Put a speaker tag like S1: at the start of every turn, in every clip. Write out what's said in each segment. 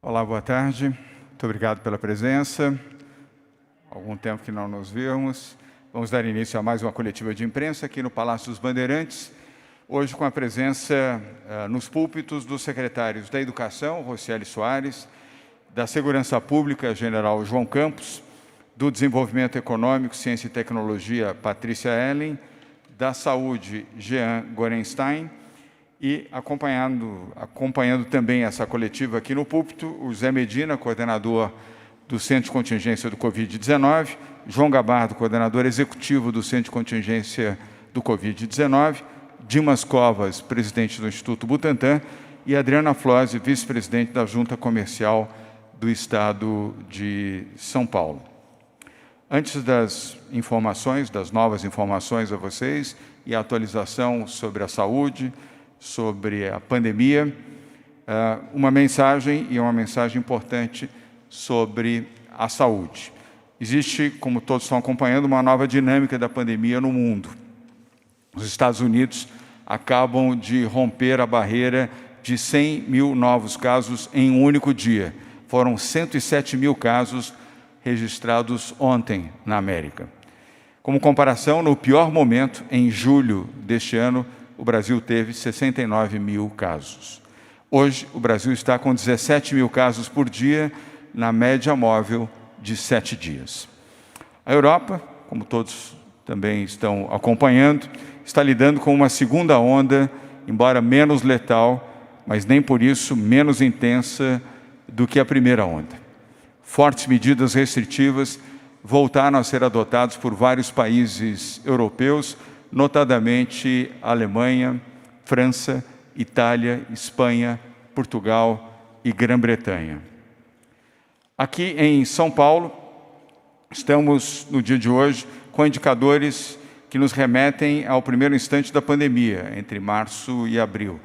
S1: Olá, boa tarde. Muito obrigado pela presença. Algum tempo que não nos vimos. Vamos dar início a mais uma coletiva de imprensa aqui no Palácio dos Bandeirantes. Hoje com a presença nos púlpitos dos secretários da Educação, Rocieli Soares, da Segurança Pública, General João Campos, do Desenvolvimento Econômico, Ciência e Tecnologia, Patrícia Ellen, da Saúde, Jean Gorenstein, e acompanhando também essa coletiva aqui no púlpito, o Zé Medina, coordenador do Centro de Contingência do Covid-19, João Gabardo, coordenador executivo do Centro de Contingência do Covid-19, Dimas Covas, presidente do Instituto Butantan, e Adriana Flose, vice-presidente da Junta Comercial do Estado de São Paulo. Antes das informações, das novas informações a vocês, e a atualização sobre a saúde, sobre a pandemia, uma mensagem importante sobre a saúde. Existe, como todos estão acompanhando, uma nova dinâmica da pandemia no mundo. Os Estados Unidos acabam de romper a barreira de 100 mil novos casos em um único dia. Foram 107 mil casos registrados ontem na América. Como comparação, no pior momento, em julho deste ano, o Brasil teve 69 mil casos. Hoje, o Brasil está com 17 mil casos por dia, na média móvel de 7 dias. A Europa, como todos também estão acompanhando, está lidando com uma segunda onda, embora menos letal, mas nem por isso menos intensa do que a primeira onda. Fortes medidas restritivas voltaram a ser adotadas por vários países europeus, notadamente Alemanha, França, Itália, Espanha, Portugal e Grã-Bretanha. Aqui em São Paulo, estamos no dia de hoje com indicadores que nos remetem ao primeiro instante da pandemia, entre março e abril.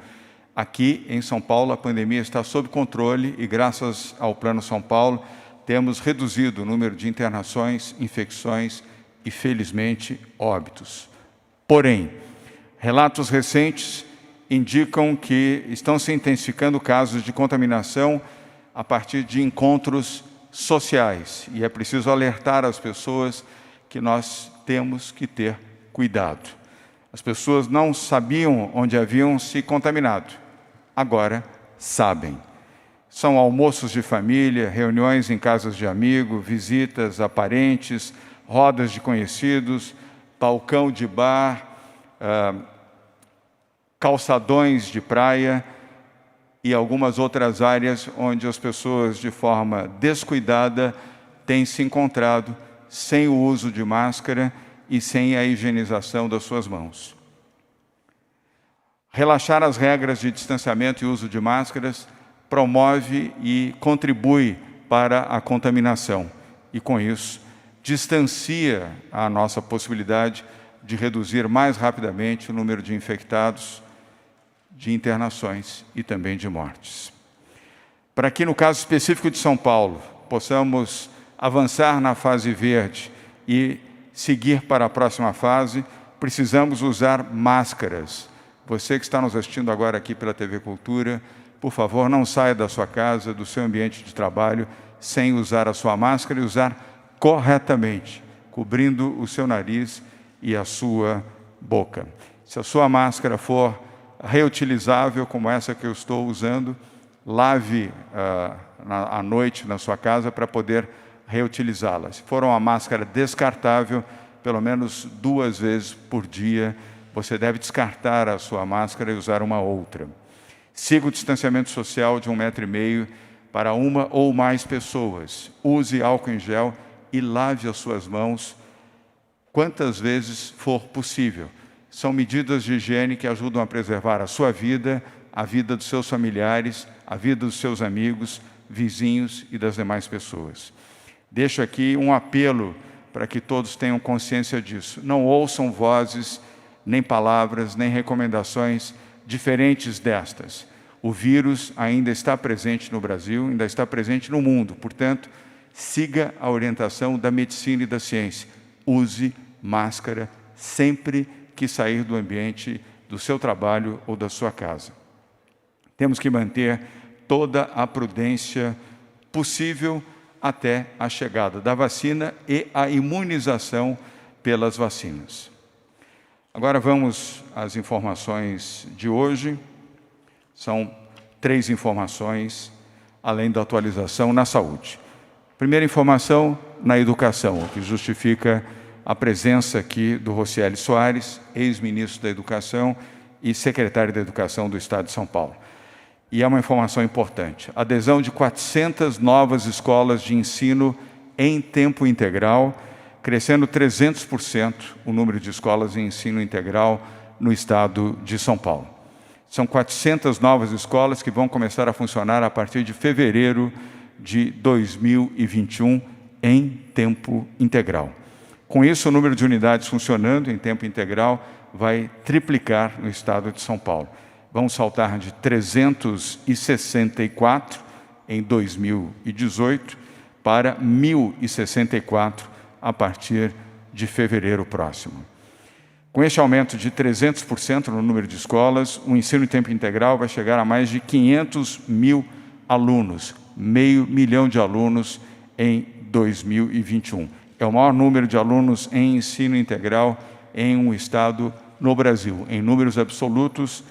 S1: Aqui em São Paulo, a pandemia está sob controle e, graças ao Plano São Paulo, temos reduzido o número de internações, infecções e, felizmente, óbitos. Porém, relatos recentes indicam que estão se intensificando casos de contaminação a partir de encontros sociais. E é preciso alertar as pessoas que nós temos que ter cuidado. As pessoas não sabiam onde haviam se contaminado. Agora sabem. São almoços de família, reuniões em casas de amigos, visitas a parentes, rodas de conhecidos, balcão de bar, calçadões de praia e algumas outras áreas onde as pessoas, de forma descuidada, têm se encontrado sem o uso de máscara e sem a higienização das suas mãos. Relaxar as regras de distanciamento e uso de máscaras promove e contribui para a contaminação e, com isso, distancia a nossa possibilidade de reduzir mais rapidamente o número de infectados, de internações e também de mortes. Para que, no caso específico de São Paulo, possamos avançar na fase verde e seguir para a próxima fase, precisamos usar máscaras. Você que está nos assistindo agora aqui pela TV Cultura, por favor, não saia da sua casa, do seu ambiente de trabalho, sem usar a sua máscara e usar corretamente, cobrindo o seu nariz e a sua boca. Se a sua máscara for reutilizável, como essa que eu estou usando, lave à noite na sua casa para poder reutilizá-la. Se for uma máscara descartável, pelo menos 2 vezes por dia, você deve descartar a sua máscara e usar uma outra. Siga o distanciamento social de 1,5 metro para uma ou mais pessoas. Use álcool em gel e lave as suas mãos quantas vezes for possível. São medidas de higiene que ajudam a preservar a sua vida, a vida dos seus familiares, a vida dos seus amigos, vizinhos e das demais pessoas. Deixo aqui um apelo para que todos tenham consciência disso. Não ouçam vozes, nem palavras, nem recomendações diferentes destas. O vírus ainda está presente no Brasil, ainda está presente no mundo. Portanto, siga a orientação da medicina e da ciência. Use máscara sempre que sair do ambiente do seu trabalho ou da sua casa. Temos que manter toda a prudência possível até a chegada da vacina e a imunização pelas vacinas. Agora vamos às informações de hoje. São 3 informações, além da atualização na saúde. Primeira informação, na educação, o que justifica a presença aqui do Rocieli Soares, ex-ministro da Educação e secretário da Educação do Estado de São Paulo. E é uma informação importante. Adesão de 400 novas escolas de ensino em tempo integral, crescendo 300% o número de escolas em ensino integral no Estado de São Paulo. São 400 novas escolas que vão começar a funcionar a partir de fevereiro de 2021 em tempo integral. Com isso, o número de unidades funcionando em tempo integral vai triplicar no Estado de São Paulo. Vão saltar de 364 em 2018 para 1.064 a partir de fevereiro próximo. Com este aumento de 300% no número de escolas, o ensino em tempo integral vai chegar a mais de 500 mil alunos, 500 mil de alunos em 2021. É o maior número de alunos em ensino integral em um estado no Brasil. Em números absolutos,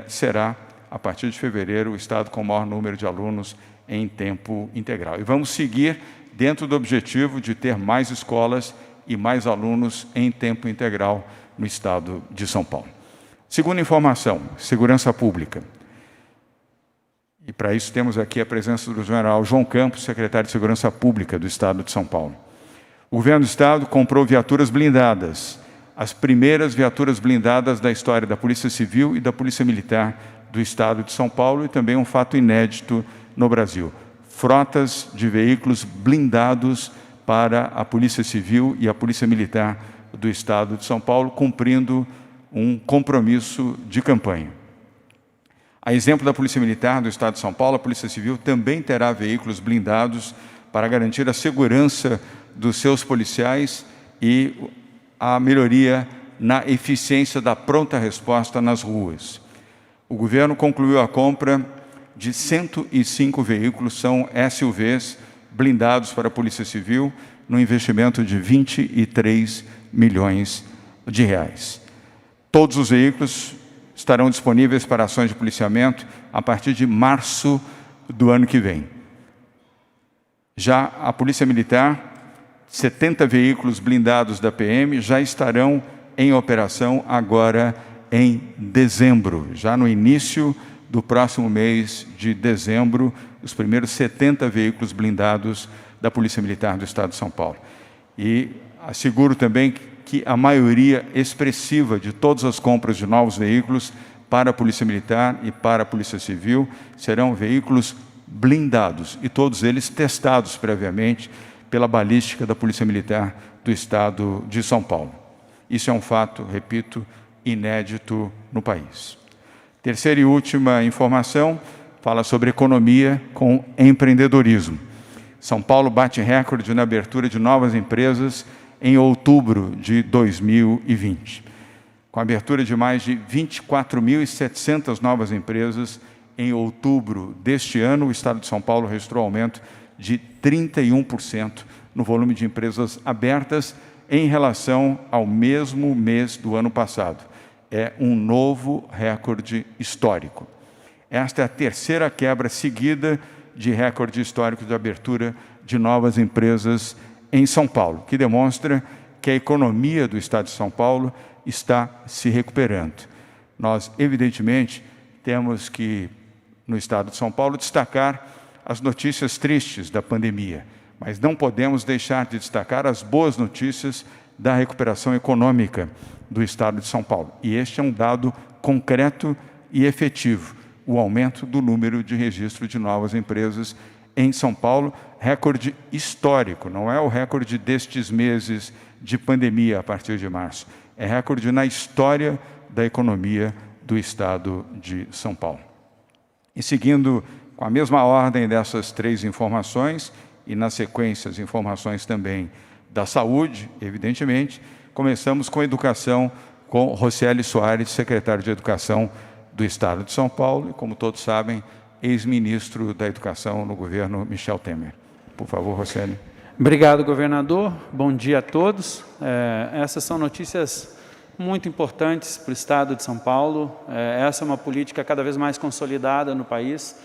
S1: será, a partir de fevereiro, o estado com o maior número de alunos em tempo integral. E vamos seguir dentro do objetivo de ter mais escolas e mais alunos em tempo integral no estado de São Paulo. Segunda informação, segurança pública. E para isso temos aqui a presença do general João Campos, secretário de Segurança Pública do estado de São Paulo. O governo do estado comprou viaturas blindadas, as primeiras viaturas blindadas da história da Polícia Civil e da Polícia Militar do estado de São Paulo, e também um fato inédito no Brasil. Frotas de veículos blindados para a Polícia Civil e a Polícia Militar do estado de São Paulo, cumprindo um compromisso de campanha. A exemplo da Polícia Militar do estado de São Paulo, a Polícia Civil também terá veículos blindados para garantir a segurança dos seus policiais e a melhoria na eficiência da pronta resposta nas ruas. O governo concluiu a compra de 105 veículos, são SUVs, blindados para a Polícia Civil, no investimento de 23 milhões de reais. Todos os veículos estarão disponíveis para ações de policiamento a partir de março do ano que vem. Já a Polícia Militar, 70 veículos blindados da PM já estarão em operação agora em dezembro. Já no início do próximo mês de dezembro, os primeiros 70 veículos blindados da Polícia Militar do Estado de São Paulo. E asseguro também que a maioria expressiva de todas as compras de novos veículos para a Polícia Militar e para a Polícia Civil serão veículos blindados, e todos eles testados previamente pela balística da Polícia Militar do Estado de São Paulo. Isso é um fato, repito, inédito no país. Terceira e última informação fala sobre economia com empreendedorismo. São Paulo bate recorde na abertura de novas empresas em outubro de 2020. Com a abertura de mais de 24.700 novas empresas em outubro deste ano, o Estado de São Paulo registrou aumento de 31% no volume de empresas abertas em relação ao mesmo mês do ano passado. É um novo recorde histórico. Esta é a terceira quebra seguida de recorde histórico de abertura de novas empresas em São Paulo, que demonstra que a economia do Estado de São Paulo está se recuperando. Nós, evidentemente, temos que, no Estado de São Paulo, destacar as notícias tristes da pandemia, mas não podemos deixar de destacar as boas notícias da recuperação econômica do Estado de São Paulo. E este é um dado concreto e efetivo, o aumento do número de registro de novas empresas em São Paulo, recorde histórico, não é o recorde destes meses de pandemia a partir de março, é recorde na história da economia do Estado de São Paulo. E seguindo com a mesma ordem dessas 3 informações, e na sequência as informações também da saúde, evidentemente, começamos com a educação, com Rocieli Soares, secretário de Educação do Estado de São Paulo, e como todos sabem, ex-ministro da Educação no governo Michel Temer. Por favor, Rosselli.
S2: Obrigado, governador. Bom dia a todos. Essas são notícias muito importantes para o Estado de São Paulo. Essa é uma política cada vez mais consolidada no país.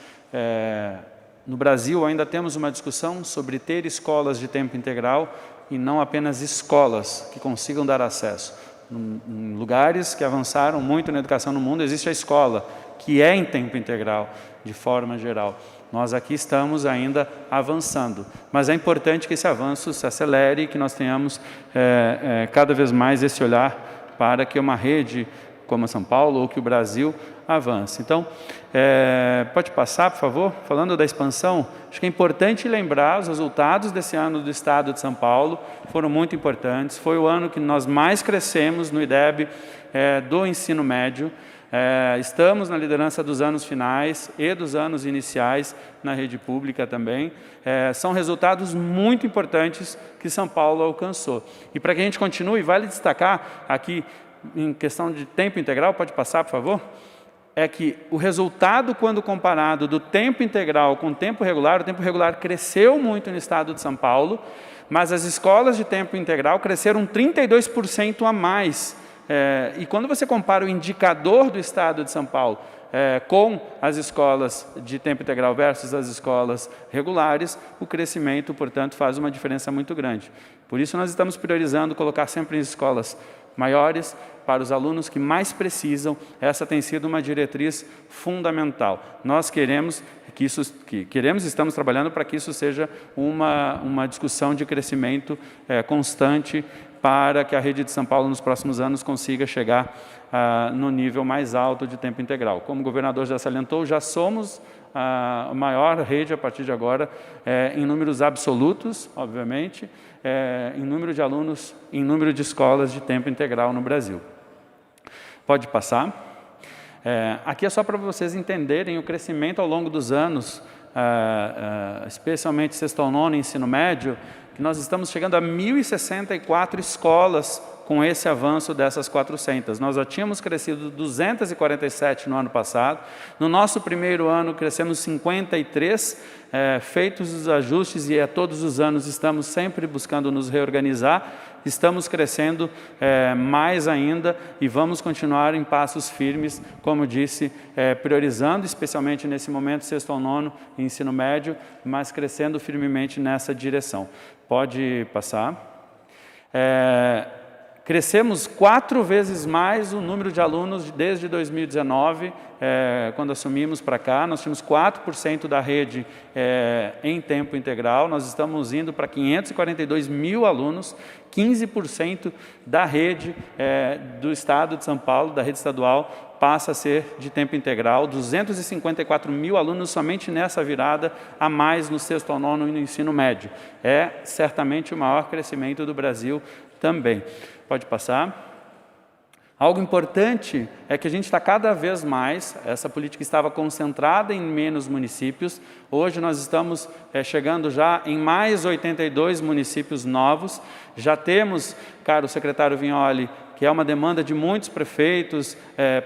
S2: No Brasil, ainda temos uma discussão sobre ter escolas de tempo integral e não apenas escolas que consigam dar acesso. Em lugares que avançaram muito na educação no mundo, existe a escola, que é em tempo integral, de forma geral. Nós aqui estamos ainda avançando, mas é importante que esse avanço se acelere e que nós tenhamos cada vez mais esse olhar para que uma rede como a São Paulo ou que o Brasil avance. Então, pode passar, por favor? Falando da expansão, acho que é importante lembrar os resultados desse ano do Estado de São Paulo, foram muito importantes. Foi o ano que nós mais crescemos no IDEB do ensino médio. Estamos na liderança dos anos finais e dos anos iniciais na rede pública também. São resultados muito importantes que São Paulo alcançou. E para que a gente continue, vale destacar aqui, em questão de tempo integral, pode passar, por favor? É que o resultado, quando comparado do tempo integral com o tempo regular cresceu muito no Estado de São Paulo, mas as escolas de tempo integral cresceram 32% a mais. E quando você compara o indicador do Estado de São Paulo com as escolas de tempo integral versus as escolas regulares, o crescimento, portanto, faz uma diferença muito grande. Por isso, nós estamos priorizando colocar sempre em escolas maiores para os alunos que mais precisam. Essa tem sido uma diretriz fundamental. Nós estamos trabalhando para que isso seja uma discussão de crescimento constante para que a rede de São Paulo nos próximos anos consiga chegar no nível mais alto de tempo integral. Como o governador já salientou, já somos a maior rede a partir de agora, em números absolutos, obviamente, em número de alunos, em número de escolas de tempo integral no Brasil. Pode passar. Aqui é só para vocês entenderem o crescimento ao longo dos anos, especialmente sexto ao nono ensino médio, que nós estamos chegando a 1.064 escolas com esse avanço dessas 400. Nós já tínhamos crescido 247 no ano passado. No nosso primeiro ano, crescemos 53, feitos os ajustes, e todos os anos estamos sempre buscando nos reorganizar. Estamos crescendo mais ainda e vamos continuar em passos firmes, como disse, priorizando especialmente nesse momento sexto ao nono ensino médio, mas crescendo firmemente nessa direção. Pode passar. Crescemos 4 vezes mais o número de alunos desde 2019, quando assumimos para cá. Nós tínhamos 4% da rede em tempo integral, nós estamos indo para 542 mil alunos, 15% da rede do Estado de São Paulo, da rede estadual, passa a ser de tempo integral, 254 mil alunos somente nessa virada, a mais no sexto ao nono e no ensino médio. É certamente o maior crescimento do Brasil também. Pode passar. Algo importante é que a gente está cada vez mais, essa política estava concentrada em menos municípios, hoje nós estamos chegando já em mais 82 municípios novos, já temos, caro secretário Vignoli, que é uma demanda de muitos prefeitos,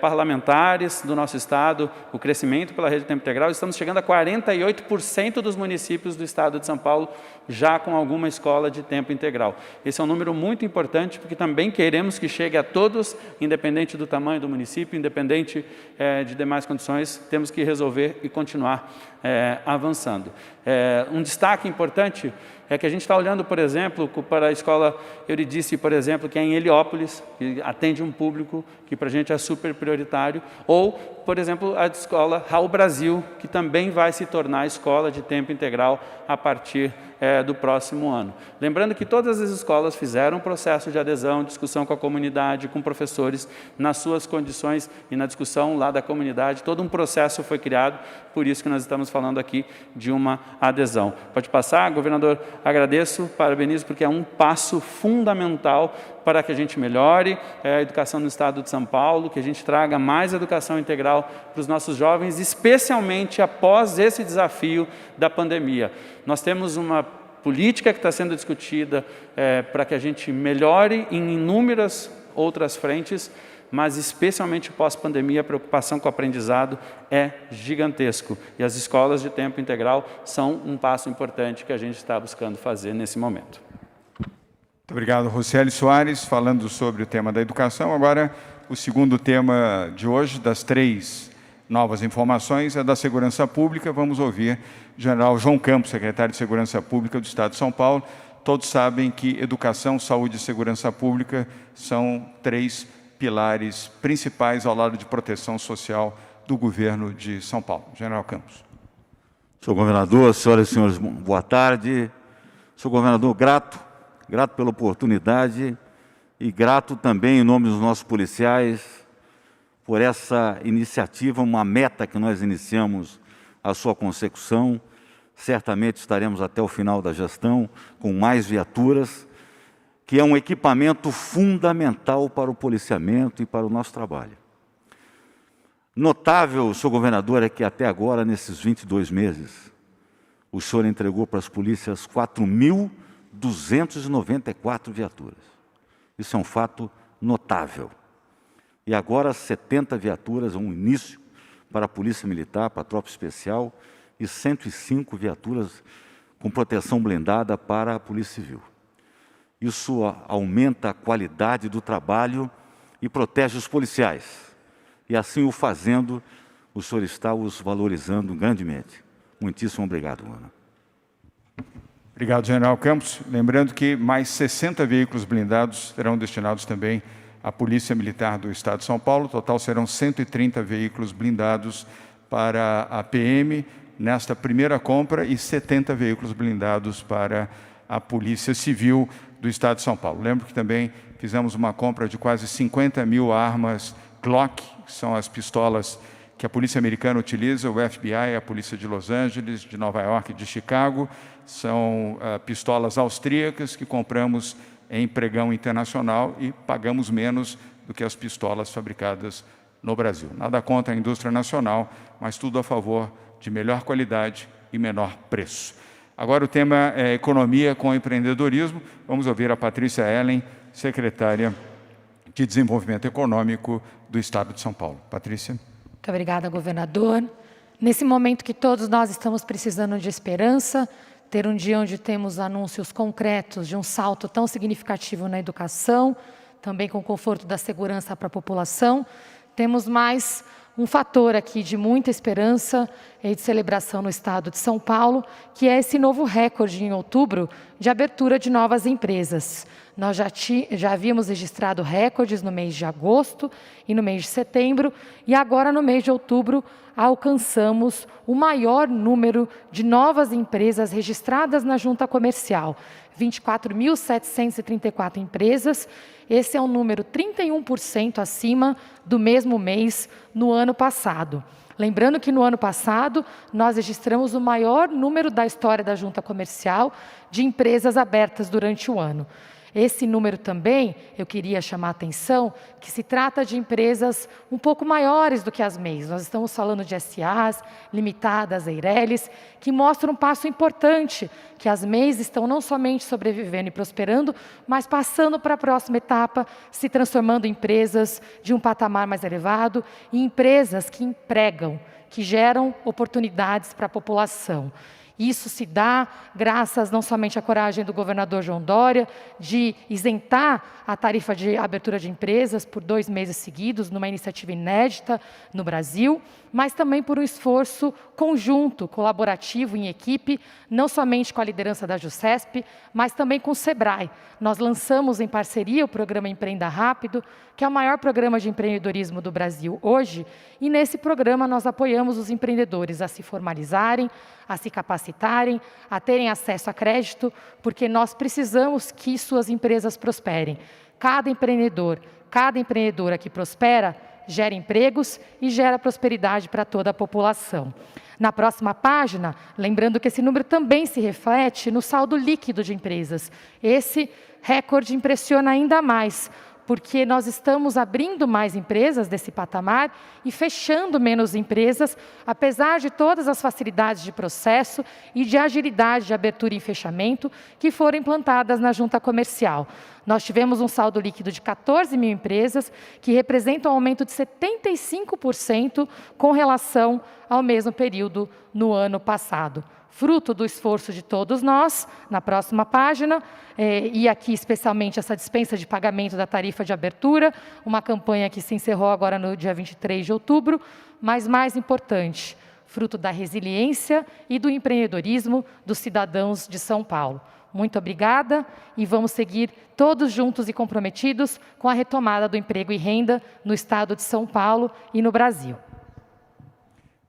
S2: parlamentares do nosso Estado, o crescimento pela rede de tempo integral. Estamos chegando a 48% dos municípios do Estado de São Paulo já com alguma escola de tempo integral. Esse é um número muito importante, porque também queremos que chegue a todos, independente do tamanho do município, independente de demais condições, temos que resolver e continuar avançando. Um destaque importante é que a gente está olhando, por exemplo, para a escola Eurídice, por exemplo, que é em Heliópolis, que atende um público que para a gente é super prioritário, ou, por exemplo, a escola Raul Brasil, que também vai se tornar escola de tempo integral a partir do próximo ano. Lembrando que todas as escolas fizeram um processo de adesão, discussão com a comunidade, com professores, nas suas condições e na discussão lá da comunidade, todo um processo foi criado, por isso que nós estamos falando aqui de uma adesão. Pode passar, governador? Agradeço, parabenizo, porque é um passo fundamental para que a gente melhore a educação no Estado de São Paulo, que a gente traga mais educação integral para os nossos jovens, especialmente após esse desafio da pandemia. Nós temos uma política que está sendo discutida para que a gente melhore em inúmeras outras frentes, mas especialmente pós-pandemia, a preocupação com o aprendizado é gigantesco. E as escolas de tempo integral são um passo importante que a gente está buscando fazer nesse momento.
S1: Muito obrigado, Rocieli Soares, falando sobre o tema da educação. Agora, o segundo tema de hoje, das 3 novas informações, é da segurança pública. Vamos ouvir o general João Campos, secretário de Segurança Pública do Estado de São Paulo. Todos sabem que educação, saúde e segurança pública são 3 pilares principais ao lado de proteção social do governo de São Paulo. General Campos.
S3: Senhor governador, senhoras e senhores, boa tarde. Senhor governador, grato pela oportunidade e grato também em nome dos nossos policiais por essa iniciativa, uma meta que nós iniciamos a sua consecução. Certamente estaremos até o final da gestão com mais viaturas, que é um equipamento fundamental para o policiamento e para o nosso trabalho. Notável, senhor governador, é que até agora, nesses 22 meses, o senhor entregou para as polícias 4.294 viaturas. Isso é um fato notável. E agora 70 viaturas, um início para a Polícia Militar, para a Tropa Especial, e 105 viaturas com proteção blindada para a Polícia Civil. Isso aumenta a qualidade do trabalho e protege os policiais. E assim o fazendo, o senhor está os valorizando grandemente. Muitíssimo obrigado, Ana.
S1: Obrigado, general Campos. Lembrando que mais 60 veículos blindados serão destinados também à Polícia Militar do Estado de São Paulo. No total serão 130 veículos blindados para a PM nesta primeira compra e 70 veículos blindados para a Polícia Civil do Estado de São Paulo. Lembro que também fizemos uma compra de quase 50 mil armas Glock, que são as pistolas que a polícia americana utiliza, o FBI, a polícia de Los Angeles, de Nova York e de Chicago. São pistolas austríacas que compramos em pregão internacional e pagamos menos do que as pistolas fabricadas no Brasil. Nada contra a indústria nacional, mas tudo a favor de melhor qualidade e menor preço. Agora o tema é economia com empreendedorismo. Vamos ouvir a Patrícia Ellen, secretária de Desenvolvimento Econômico do Estado de São Paulo. Patrícia.
S4: Muito obrigada, governador. Nesse momento que todos nós estamos precisando de esperança, ter um dia onde temos anúncios concretos de um salto tão significativo na educação, também com conforto da segurança para a população, temos mais um fator aqui de muita esperança e de celebração no Estado de São Paulo, que é esse novo recorde em outubro de abertura de novas empresas. Nós já havíamos registrado recordes no mês de agosto e no mês de setembro, e agora no mês de outubro alcançamos o maior número de novas empresas registradas na junta comercial, 24.734 empresas. Esse é um número 31% acima do mesmo mês no ano passado. Lembrando que no ano passado nós registramos o maior número da história da junta comercial de empresas abertas durante o ano. Esse número também, eu queria chamar a atenção, que se trata de empresas um pouco maiores do que as MEIs. Nós estamos falando de SAs, limitadas, EIRELIs, que mostram um passo importante, que as MEIs estão não somente sobrevivendo e prosperando, mas passando para a próxima etapa, se transformando em empresas de um patamar mais elevado e empresas que empregam, que geram oportunidades para a população. Isso se dá graças não somente à coragem do governador João Dória de isentar a tarifa de abertura de empresas por 2 meses seguidos, numa iniciativa inédita no Brasil, mas também por um esforço conjunto, colaborativo, em equipe, não somente com a liderança da JUSCESP, mas também com o SEBRAE. Nós lançamos em parceria o programa Empreenda Rápido, que é o maior programa de empreendedorismo do Brasil hoje, e nesse programa nós apoiamos os empreendedores a se formalizarem, a se capacitarem, a terem acesso a crédito, porque nós precisamos que suas empresas prosperem. Cada empreendedor, cada empreendedora que prospera, gera empregos e gera prosperidade para toda a população. Na próxima página, lembrando que esse número também se reflete no saldo líquido de empresas. Esse recorde impressiona ainda mais, porque nós estamos abrindo mais empresas desse patamar e fechando menos empresas, apesar de todas as facilidades de processo e de agilidade de abertura e fechamento que foram implantadas na junta comercial. Nós tivemos um saldo líquido de 14 mil empresas, que representa um aumento de 75% com relação ao mesmo período no ano passado. Fruto do esforço de todos nós, na próxima página, e aqui especialmente essa dispensa de pagamento da tarifa de abertura, uma campanha que se encerrou agora no dia 23 de outubro, mas mais importante, fruto da resiliência e do empreendedorismo dos cidadãos de São Paulo. Muito obrigada e vamos seguir todos juntos e comprometidos com a retomada do emprego e renda no estado de São Paulo e no Brasil.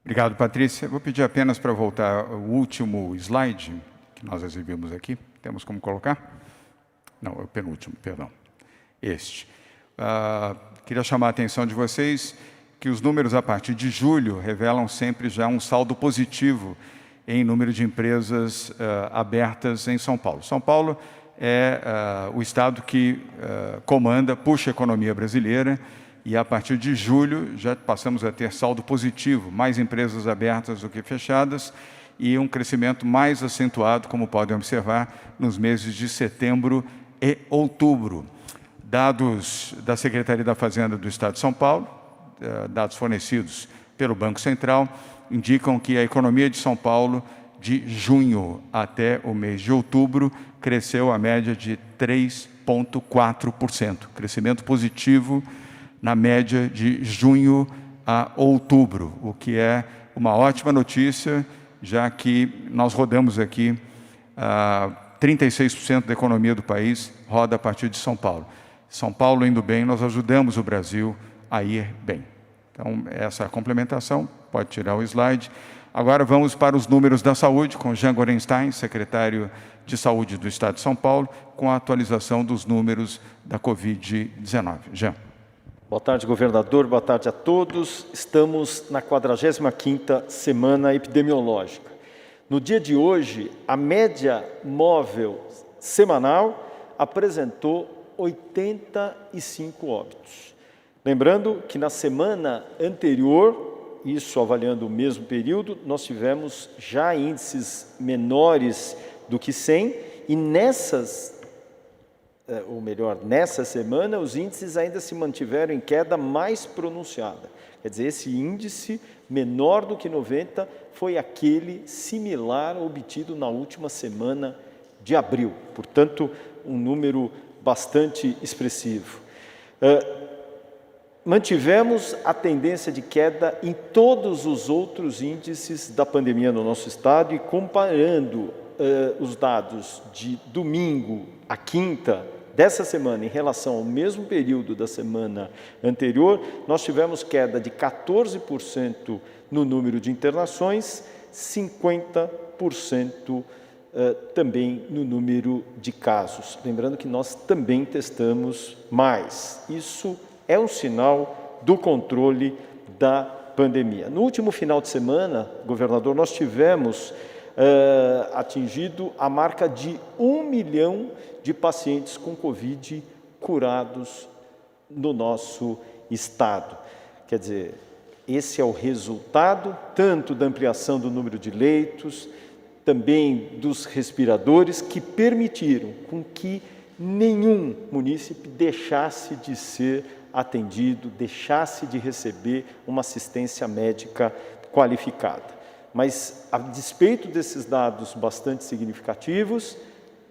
S1: Obrigado, Patrícia. Vou pedir apenas para voltar ao último slide que nós exibimos aqui. Temos como colocar? Não, é o penúltimo, perdão. Este. Queria chamar a atenção de vocês que os números a partir de julho revelam sempre já um saldo positivo em número de empresas abertas em São Paulo. São Paulo é o estado que comanda, puxa a economia brasileira, e a partir de julho já passamos a ter saldo positivo, mais empresas abertas do que fechadas, e um crescimento mais acentuado, como podem observar, nos meses de setembro e outubro. Dados da Secretaria da Fazenda do Estado de São Paulo, dados fornecidos pelo Banco Central, indicam que a economia de São Paulo, de junho até o mês de outubro, cresceu a média de 3,4%. Crescimento positivo na média de junho a outubro, o que é uma ótima notícia, já que nós rodamos aqui 36% da economia do país roda a partir de São Paulo. São Paulo indo bem, nós ajudamos o Brasil a ir bem. Então, essa complementação, pode tirar o slide. Agora vamos para os números da saúde, com Jean Gorenstein, secretário de Saúde do Estado de São Paulo, com a atualização dos números da Covid-19. Jean.
S5: Boa tarde, governador. Boa tarde a todos. Estamos na 45ª semana epidemiológica. No dia de hoje, a média móvel semanal apresentou 85 óbitos. Lembrando que na semana anterior, isso avaliando o mesmo período, nós tivemos já índices menores do que 100 e nessa semana, os índices ainda se mantiveram em queda mais pronunciada. Quer dizer, esse índice menor do que 90 foi aquele similar obtido na última semana de abril. Portanto, um número bastante expressivo. Mantivemos a tendência de queda em todos os outros índices da pandemia no nosso estado e comparando os dados de domingo a quinta dessa semana em relação ao mesmo período da semana anterior, nós tivemos queda de 14% no número de internações, 50% também no número de casos. Lembrando que nós também testamos mais. Isso é um sinal do controle da pandemia. No último final de semana, governador, nós tivemos atingido a marca de 1 milhão de pacientes com Covid curados no nosso estado. Quer dizer, esse é o resultado tanto da ampliação do número de leitos, também dos respiradores, que permitiram com que nenhum munícipe deixasse de ser atendido, deixasse de receber uma assistência médica qualificada. Mas, a despeito desses dados bastante significativos,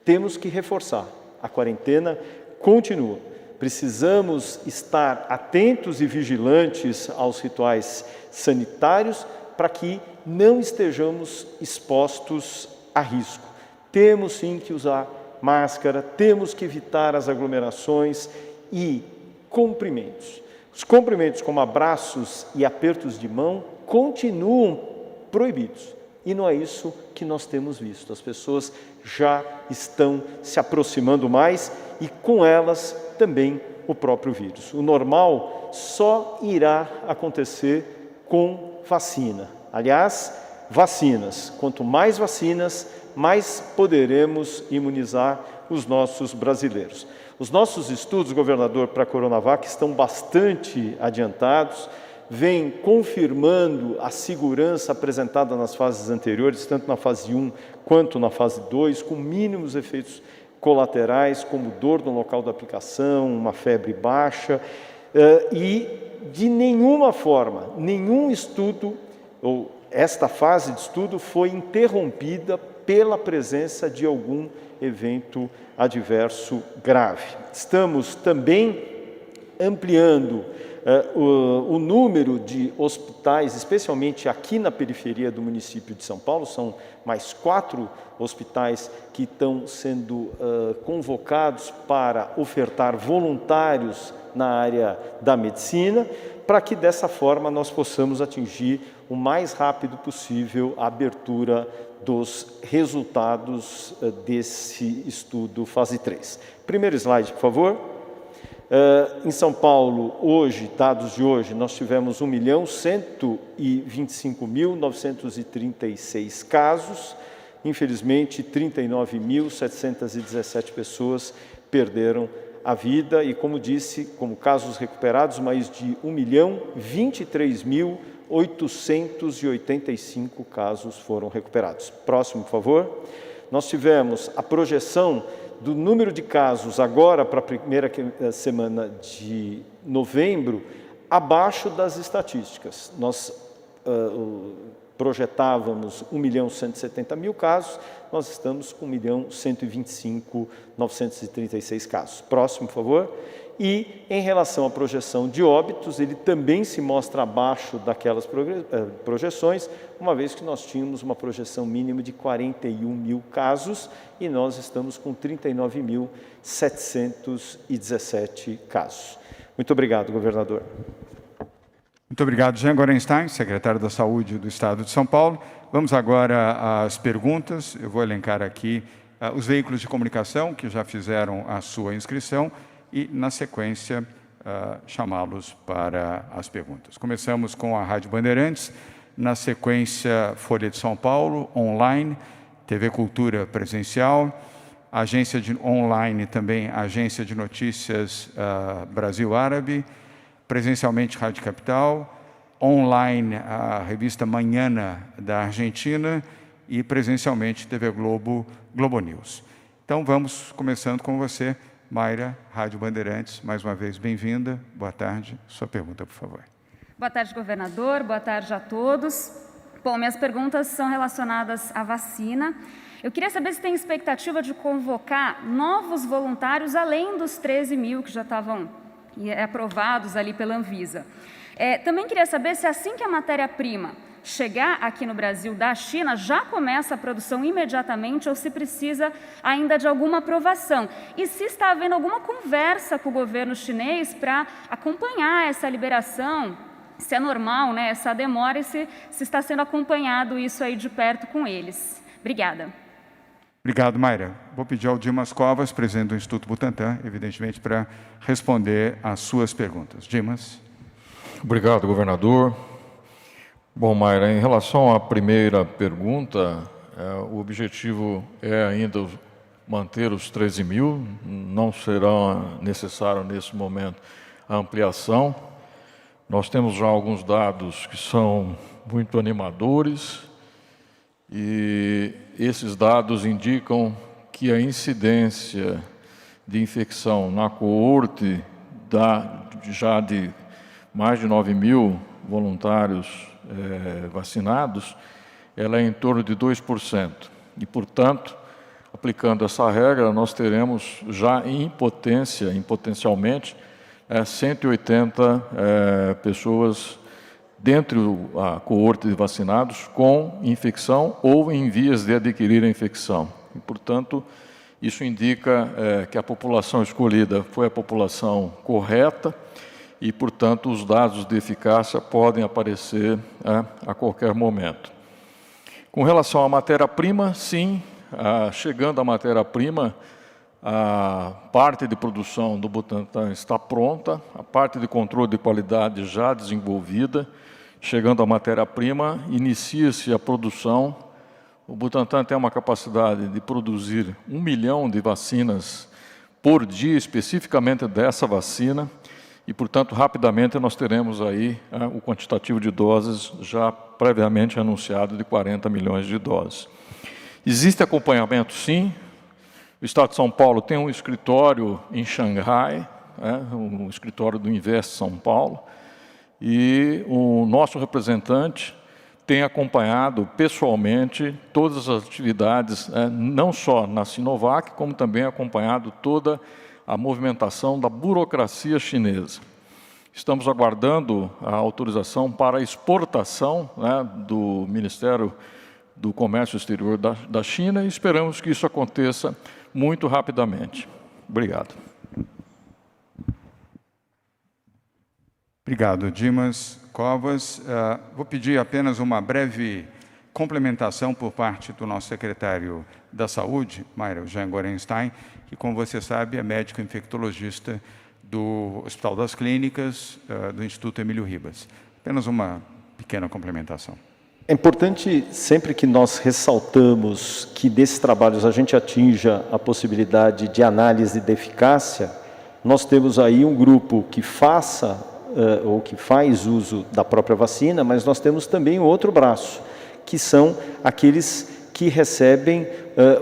S5: temos que reforçar. A quarentena continua. Precisamos estar atentos e vigilantes aos rituais sanitários para que não estejamos expostos a risco. Temos sim que usar máscara, temos que evitar as aglomerações e cumprimentos. Os cumprimentos como abraços e apertos de mão continuam proibidos. E não é isso que nós temos visto. As pessoas já estão se aproximando mais e com elas também o próprio vírus. O normal só irá acontecer com vacina. Aliás, vacinas. Quanto mais vacinas, mais poderemos imunizar os nossos brasileiros. Os nossos estudos, governador, para a Coronavac estão bastante adiantados, vem confirmando a segurança apresentada nas fases anteriores, tanto na fase 1 quanto na fase 2, com mínimos efeitos colaterais, como dor no local da aplicação, uma febre baixa, e de nenhuma forma, nenhum estudo, ou esta fase de estudo foi interrompida pela presença de algum evento adverso grave. Estamos também ampliando o número de hospitais, especialmente aqui na periferia do município de São Paulo, são mais 4 hospitais que estão sendo convocados para ofertar voluntários na área da medicina, para que dessa forma nós possamos atingir o mais rápido possível a abertura dos resultados desse estudo fase 3. Primeiro slide, por favor. Em São Paulo, hoje, dados de hoje, nós tivemos 1.125.936 casos. Infelizmente, 39.717 pessoas perderam a vida e, como disse, como casos recuperados, mais de 1.023.885 casos foram recuperados. Próximo, por favor. Nós tivemos a projeção do número de casos agora para a primeira semana de novembro, abaixo das estatísticas. Nós projetávamos 1.170.000 casos, nós estamos com 1.125.936 casos. Próximo, por favor. E, em relação à projeção de óbitos, ele também se mostra abaixo daquelas projeções, uma vez que nós tínhamos uma projeção mínima de 41.000 casos e nós estamos com 39.717 casos. Muito obrigado, governador.
S1: Muito obrigado, Jean Gorenstein, secretário da Saúde do Estado de São Paulo. Vamos agora às perguntas. Eu vou elencar aqui os veículos de comunicação que já fizeram a sua inscrição e, na sequência, chamá-los para as perguntas. Começamos com a Rádio Bandeirantes, na sequência Folha de São Paulo, online, TV Cultura presencial, agência de online também, Agência de Notícias Brasil Árabe, presencialmente Rádio Capital, online a revista Manhana da Argentina e presencialmente TV Globo, Globo News. Então vamos começando com você, Mayra, Rádio Bandeirantes, mais uma vez bem-vinda. Boa tarde. Sua pergunta, por favor.
S6: Boa tarde, governador. Boa tarde a todos. Bom, minhas perguntas são relacionadas à vacina. Eu queria saber se tem expectativa de convocar novos voluntários, além dos 13.000 que já estavam aprovados ali pela Anvisa. Também queria saber se assim que a matéria-prima chegar aqui no Brasil da China, já começa a produção imediatamente ou se precisa ainda de alguma aprovação. E se está havendo alguma conversa com o governo chinês para acompanhar essa liberação, se é normal, né, essa demora e se está sendo acompanhado isso aí de perto com eles. Obrigada.
S1: Obrigado, Mayra. Vou pedir ao Dimas Covas, presidente do Instituto Butantan, evidentemente, para responder às suas perguntas. Dimas.
S7: Obrigado, governador. Bom, Mayra, em relação à primeira pergunta, o objetivo é ainda manter os 13.000, não será necessário nesse momento a ampliação. Nós temos já alguns dados que são muito animadores e esses dados indicam que a incidência de infecção na coorte já de mais de 9.000 voluntários vacinados, ela é em torno de 2%. E, portanto, aplicando essa regra, nós teremos já potencialmente, 180 pessoas dentro da coorte de vacinados com infecção ou em vias de adquirir a infecção. E, portanto, isso indica que a população escolhida foi a população correta, e, portanto, os dados de eficácia podem aparecer a qualquer momento. Com relação à matéria-prima, sim, chegando à matéria-prima, a parte de produção do Butantan está pronta, a parte de controle de qualidade já desenvolvida. Chegando à matéria-prima, inicia-se a produção O Butantan tem uma capacidade de produzir 1 milhão de vacinas por dia, especificamente dessa vacina, e, portanto, rapidamente nós teremos aí o quantitativo de doses já previamente anunciado de 40 milhões de doses. Existe acompanhamento, sim. O Estado de São Paulo tem um escritório em Xangai, um escritório do Invest São Paulo, e o nosso representante tem acompanhado pessoalmente todas as atividades, não só na Sinovac, como também acompanhado toda a movimentação da burocracia chinesa. Estamos aguardando a autorização para a exportação do Ministério do Comércio Exterior da China e esperamos que isso aconteça muito rapidamente. Obrigado.
S1: Obrigado, Dimas Covas. Vou pedir apenas uma breve complementação por parte do nosso secretário da Saúde, Mayra Jean Gorenstein, que, como você sabe, é médico infectologista do Hospital das Clínicas, do Instituto Emílio Ribas. Apenas uma pequena complementação.
S5: É importante, sempre que nós ressaltamos que desses trabalhos a gente atinja a possibilidade de análise de eficácia, nós temos aí um grupo que faça ou que faz uso da própria vacina, mas nós temos também o outro braço, que são aqueles que recebem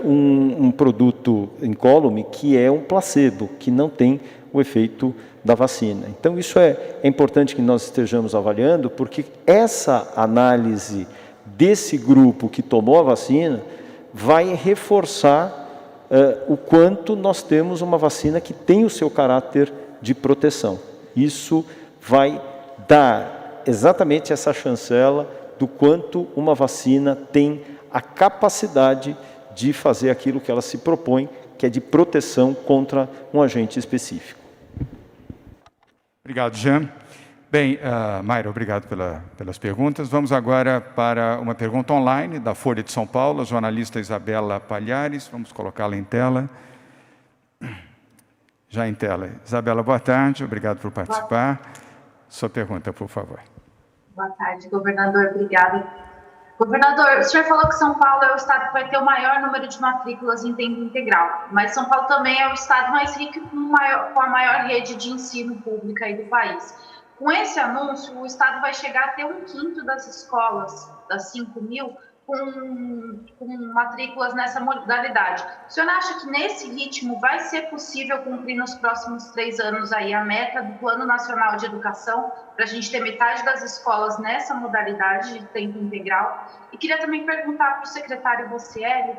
S5: um produto incólume que é um placebo, que não tem o efeito da vacina. Então, isso é importante que nós estejamos avaliando, porque essa análise desse grupo que tomou a vacina vai reforçar o quanto nós temos uma vacina que tem o seu caráter de proteção. Isso vai dar exatamente essa chancela do quanto uma vacina tem a capacidade de fazer aquilo que ela se propõe, que é de proteção contra um agente específico.
S1: Obrigado, Jean. Bem, Mayra, obrigado pelas perguntas. Vamos agora para uma pergunta online da Folha de São Paulo, a jornalista Isabela Palhares. Vamos colocá-la em tela. Já em tela. Isabela, boa tarde, obrigado por participar. Sua pergunta, por favor.
S8: Boa tarde, governador, obrigada. Governador, o senhor falou que São Paulo é o estado que vai ter o maior número de matrículas em tempo integral, mas São Paulo também é o estado mais rico com a maior rede de ensino pública aí do país. Com esse anúncio, o estado vai chegar a ter 1/5 das escolas, das 5.000, com matrículas nessa modalidade. O senhor acha que nesse ritmo vai ser possível cumprir nos próximos 3 anos aí a meta do Plano Nacional de Educação para a gente ter metade das escolas nessa modalidade de tempo integral? E queria também perguntar para o secretário Bossielli,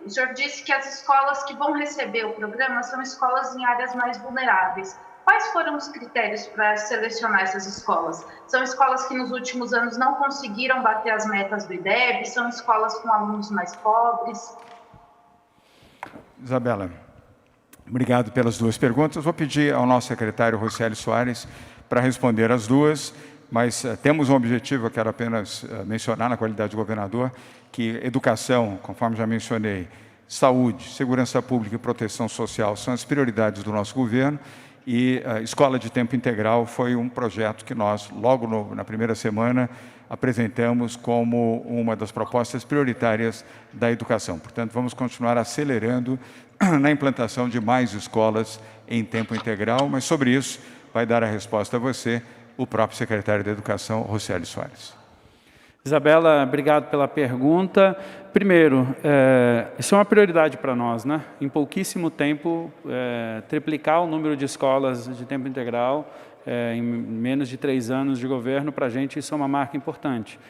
S8: o senhor disse que as escolas que vão receber o programa são escolas em áreas mais vulneráveis. Quais foram os critérios para selecionar essas escolas? São escolas que nos últimos anos não conseguiram bater as metas do IDEB? São escolas com alunos mais pobres?
S1: Isabela, obrigado pelas duas perguntas. Vou pedir ao nosso secretário Rocieli Soares para responder as duas, mas temos um objetivo, eu quero apenas mencionar na qualidade de governador, que educação, conforme já mencionei, saúde, segurança pública e proteção social são as prioridades do nosso governo. E a Escola de Tempo Integral foi um projeto que nós, logo na primeira semana, apresentamos como uma das propostas prioritárias da educação. Portanto, vamos continuar acelerando na implantação de mais escolas em tempo integral, mas sobre isso vai dar a resposta a você, o próprio secretário da Educação, Rocieli Soares.
S2: Isabela, obrigado pela pergunta. Primeiro, isso é uma prioridade para nós, né? Em pouquíssimo tempo, triplicar o número de escolas de tempo integral em menos de 3 anos de governo, para a gente isso é uma marca importante.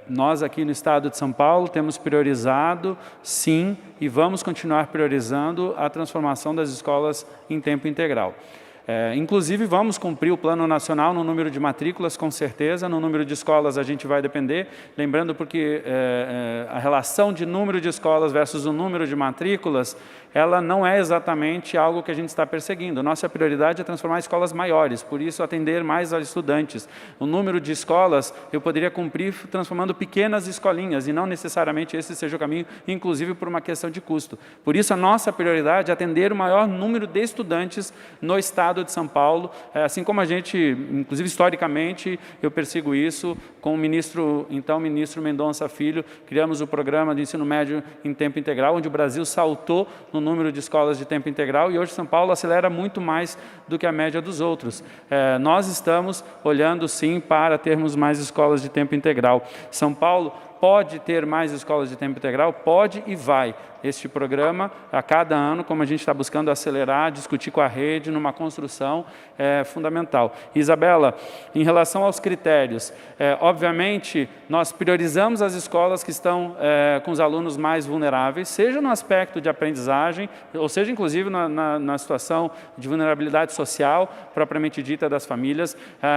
S2: Nós aqui no estado de São Paulo temos priorizado, sim, e vamos continuar priorizando a transformação das escolas em tempo integral. Inclusive, vamos cumprir o Plano Nacional no número de matrículas, com certeza. No número de escolas, a gente vai depender. Lembrando, porque a relação de número de escolas versus o número de matrículas, ela não é exatamente algo que a gente está perseguindo. Nossa prioridade é transformar escolas maiores, por isso, atender mais aos estudantes. O número de escolas, eu poderia cumprir transformando pequenas escolinhas, e não necessariamente esse seja o caminho, inclusive por uma questão de custo. Por isso, a nossa prioridade é atender o maior número de estudantes no estado Estado de São Paulo, assim como a gente, inclusive historicamente, eu persigo isso, com o então ministro Mendonça Filho, criamos o programa de ensino médio em tempo integral, onde o Brasil saltou no número de escolas de tempo integral e hoje São Paulo acelera muito mais do que a média dos outros. Nós estamos olhando sim para termos mais escolas de tempo integral. São Paulo pode ter mais escolas de tempo integral? Pode e vai. Este programa, a cada ano, como a gente está buscando acelerar, discutir com a rede, numa construção fundamental. Isabela, em relação aos critérios, obviamente, nós priorizamos as escolas que estão com os alunos mais vulneráveis, seja no aspecto de aprendizagem, ou seja, inclusive, na situação de vulnerabilidade social, propriamente dita das famílias,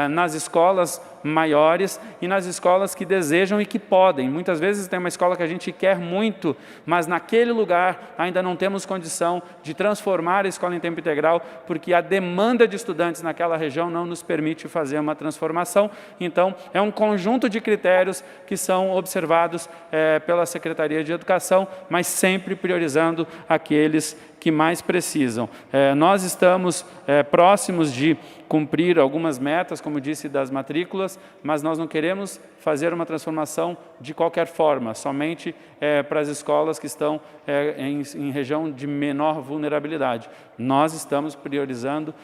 S2: nas escolas maiores e nas escolas que desejam e que podem. Muitas vezes tem uma escola que a gente quer muito, mas naquele lugar ainda não temos condição de transformar a escola em tempo integral, porque a demanda de estudantes naquela região não nos permite fazer uma transformação. Então, é um conjunto de critérios que são observados pela Secretaria de Educação, mas sempre priorizando aqueles que mais precisam. Nós estamos próximos de cumprir algumas metas, como disse, das matrículas, mas nós não queremos fazer uma transformação de qualquer forma, somente para as escolas que estão em região de menor vulnerabilidade. Nós estamos priorizando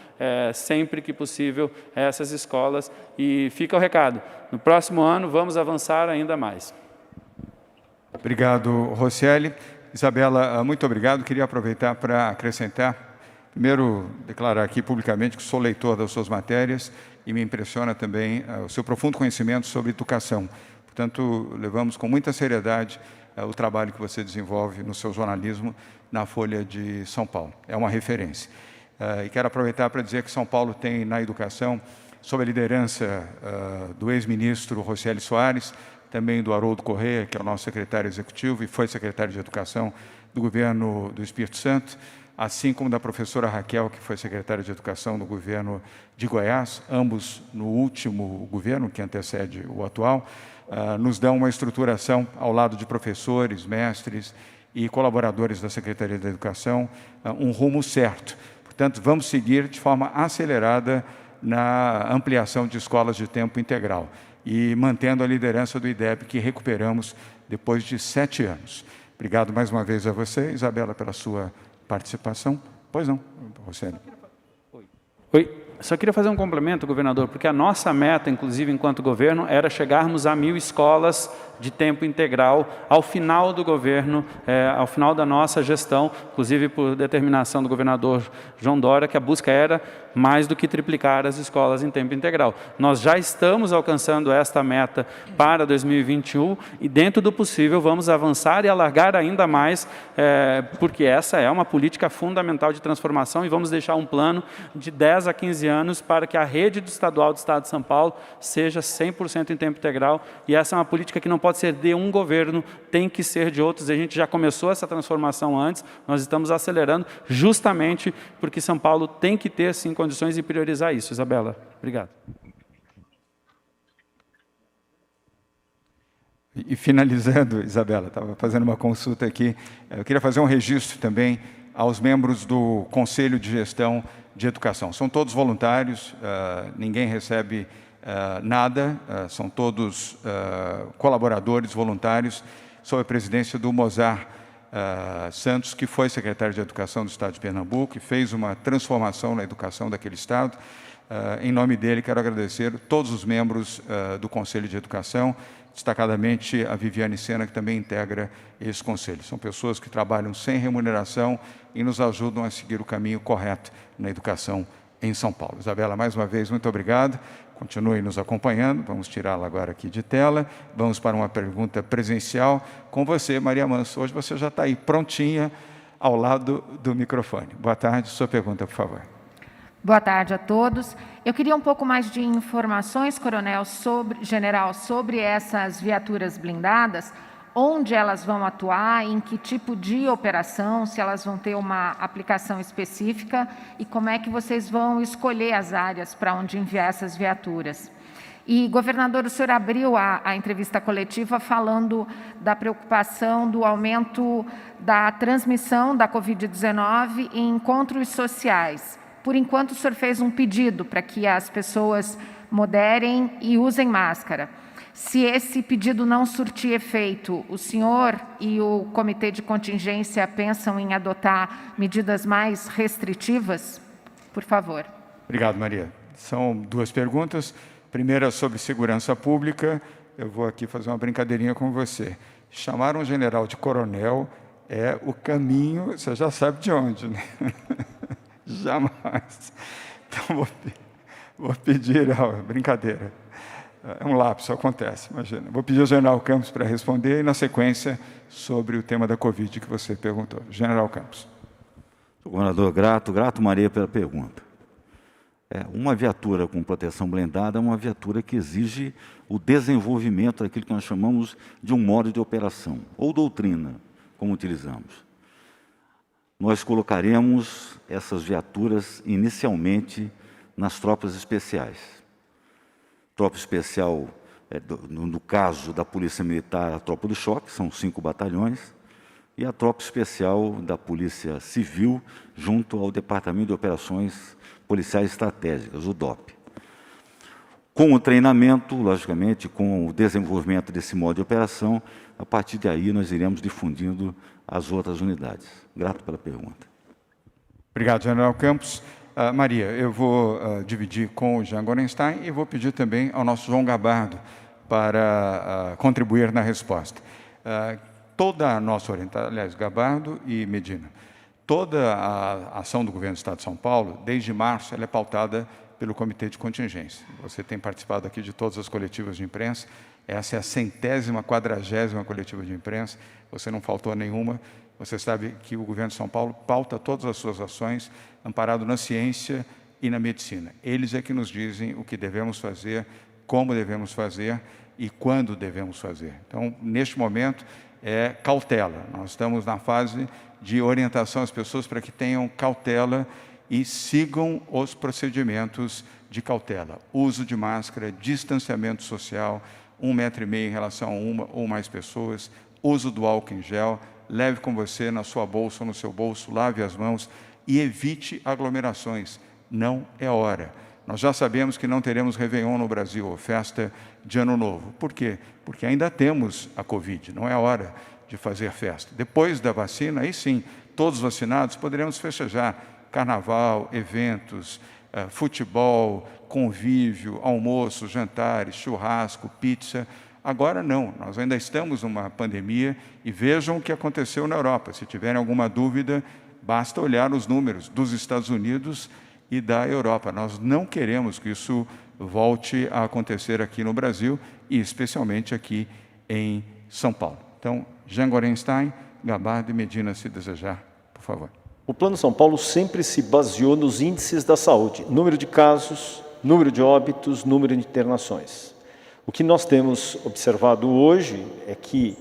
S2: sempre que possível essas escolas e fica o recado. No próximo ano vamos avançar ainda mais.
S1: Obrigado, Rocieli. Isabela, muito obrigado. Queria aproveitar para acrescentar, primeiro, declarar aqui publicamente que sou leitor das suas matérias e me impressiona também o seu profundo conhecimento sobre educação. Portanto, levamos com muita seriedade o trabalho que você desenvolve no seu jornalismo na Folha de São Paulo. É uma referência. E quero aproveitar para dizer que São Paulo tem na educação, sob a liderança do ex-ministro Rocieli Soares, também do Haroldo Corrêa, que é o nosso secretário executivo e foi secretário de Educação do governo do Espírito Santo, assim como da professora Raquel, que foi secretária de Educação do governo de Goiás, ambos no último governo, que antecede o atual, nos dão uma estruturação ao lado de professores, mestres e colaboradores da Secretaria da Educação, um rumo certo. Portanto, vamos seguir de forma acelerada na ampliação de escolas de tempo integral e mantendo a liderança do IDEB, que recuperamos depois de 7 anos. Obrigado mais uma vez a você, Isabela, pela sua participação. Pois não, Rocieli.
S2: Oi. Só queria fazer um complemento, governador, porque a nossa meta, inclusive enquanto governo, era chegarmos a 1.000 escolas de tempo integral ao final do governo, ao final da nossa gestão, inclusive por determinação do governador João Dória, que a busca era mais do que triplicar as escolas em tempo integral. Nós já estamos alcançando esta meta para 2021 e, dentro do possível, vamos avançar e alargar ainda mais, porque essa é uma política fundamental de transformação e vamos deixar um plano de 10 a 15 anos para que a rede estadual do Estado de São Paulo seja 100% em tempo integral, e essa é uma política que não pode ser de um governo, tem que ser de outros. A gente já começou essa transformação antes, nós estamos acelerando justamente porque São Paulo tem que ter, sim, condições de priorizar isso. Isabela, obrigado.
S1: E finalizando, Isabela, estava fazendo uma consulta aqui, eu queria fazer um registro também aos membros do Conselho de Gestão de Educação. São todos voluntários, ninguém recebe nada, são todos colaboradores voluntários, sob a presidência do Mozart Santos, que foi secretário de Educação do Estado de Pernambuco e fez uma transformação na educação daquele Estado. Em nome dele, quero agradecer todos os membros do Conselho de Educação, destacadamente a Viviane Sena, que também integra esse conselho. São pessoas que trabalham sem remuneração e nos ajudam a seguir o caminho correto na educação em São Paulo. Isabela, mais uma vez, muito obrigado. Continue nos acompanhando. Vamos tirá-la agora aqui de tela. Vamos para uma pergunta presencial com você, Maria Manso. Hoje você já está aí prontinha ao lado do microfone. Boa tarde. Sua pergunta, por favor.
S9: Boa tarde a todos. Eu queria um pouco mais de informações, general, sobre essas viaturas blindadas, onde elas vão atuar, em que tipo de operação, se elas vão ter uma aplicação específica e como é que vocês vão escolher as áreas para onde enviar essas viaturas. E, governador, o senhor abriu a entrevista coletiva falando da preocupação do aumento da transmissão da Covid-19 em encontros sociais. por enquanto o senhor fez um pedido para que as pessoas moderem e usem máscara. Se esse pedido não surtir efeito, o senhor e o comitê de contingência pensam em adotar medidas mais restritivas? Por favor.
S1: Obrigado, Maria. São duas perguntas. Primeira, sobre segurança pública. Eu vou aqui fazer uma brincadeirinha com você. Chamar um general de coronel é o caminho, você já sabe de onde, né? Jamais. Então, vou pedir... brincadeira. É um lapso, acontece, imagina. Vou pedir ao general Campos para responder e, na sequência, sobre o tema da Covid que você perguntou. General Campos.
S3: Governador, grato, Maria, pela pergunta. Uma viatura com proteção blindada é uma viatura que exige o desenvolvimento daquilo que nós chamamos de um modo de operação, ou doutrina, como utilizamos. Nós colocaremos essas viaturas inicialmente nas tropas especiais. Tropa especial, no caso da Polícia Militar, a Tropa do Choque, são 5 batalhões, e a Tropa Especial da Polícia Civil, junto ao Departamento de Operações Policiais Estratégicas, o DOP. Com o treinamento, logicamente, com o desenvolvimento desse modo de operação, a partir daí nós iremos difundindo as outras unidades. Grato pela pergunta.
S1: Obrigado, General Campos. Maria, eu vou dividir com o Jean Gorenstein e vou pedir também ao nosso João Gabardo para contribuir na resposta. Toda a nossa orientação, aliás, Gabardo e Medina, toda a ação do governo do Estado de São Paulo, desde março, ela é pautada pelo Comitê de Contingência. Você tem participado aqui de todas as coletivas de imprensa, essa é a 100ª, 40ª coletiva de imprensa, você não faltou a nenhuma. Você sabe que o governo de São Paulo pauta todas as suas ações amparado na ciência e na medicina. Eles é que nos dizem o que devemos fazer, como devemos fazer e quando devemos fazer. Então, neste momento, é cautela. Nós estamos na fase de orientação às pessoas para que tenham cautela e sigam os procedimentos de cautela. Uso de máscara, distanciamento social, 1,5 metro em relação a uma ou mais pessoas, uso do álcool em gel, leve com você na sua bolsa ou no seu bolso, lave as mãos e evite aglomerações. Não é hora. Nós já sabemos que não teremos Réveillon no Brasil, ou festa de Ano Novo. Por quê? Porque ainda temos a Covid, não é hora de fazer festa. Depois da vacina, aí sim, todos vacinados, poderemos festejar carnaval, eventos, futebol, convívio, almoço, jantares, churrasco, pizza. Agora não, nós ainda estamos numa pandemia e vejam o que aconteceu na Europa. Se tiverem alguma dúvida, basta olhar os números dos Estados Unidos e da Europa. Nós não queremos que isso volte a acontecer aqui no Brasil e especialmente aqui em São Paulo. Então, Jean Gorenstein, Gabardo e Medina, se desejar, por favor.
S5: O Plano São Paulo sempre se baseou nos índices da saúde, número de casos, número de óbitos, número de internações. O que nós temos observado hoje é que,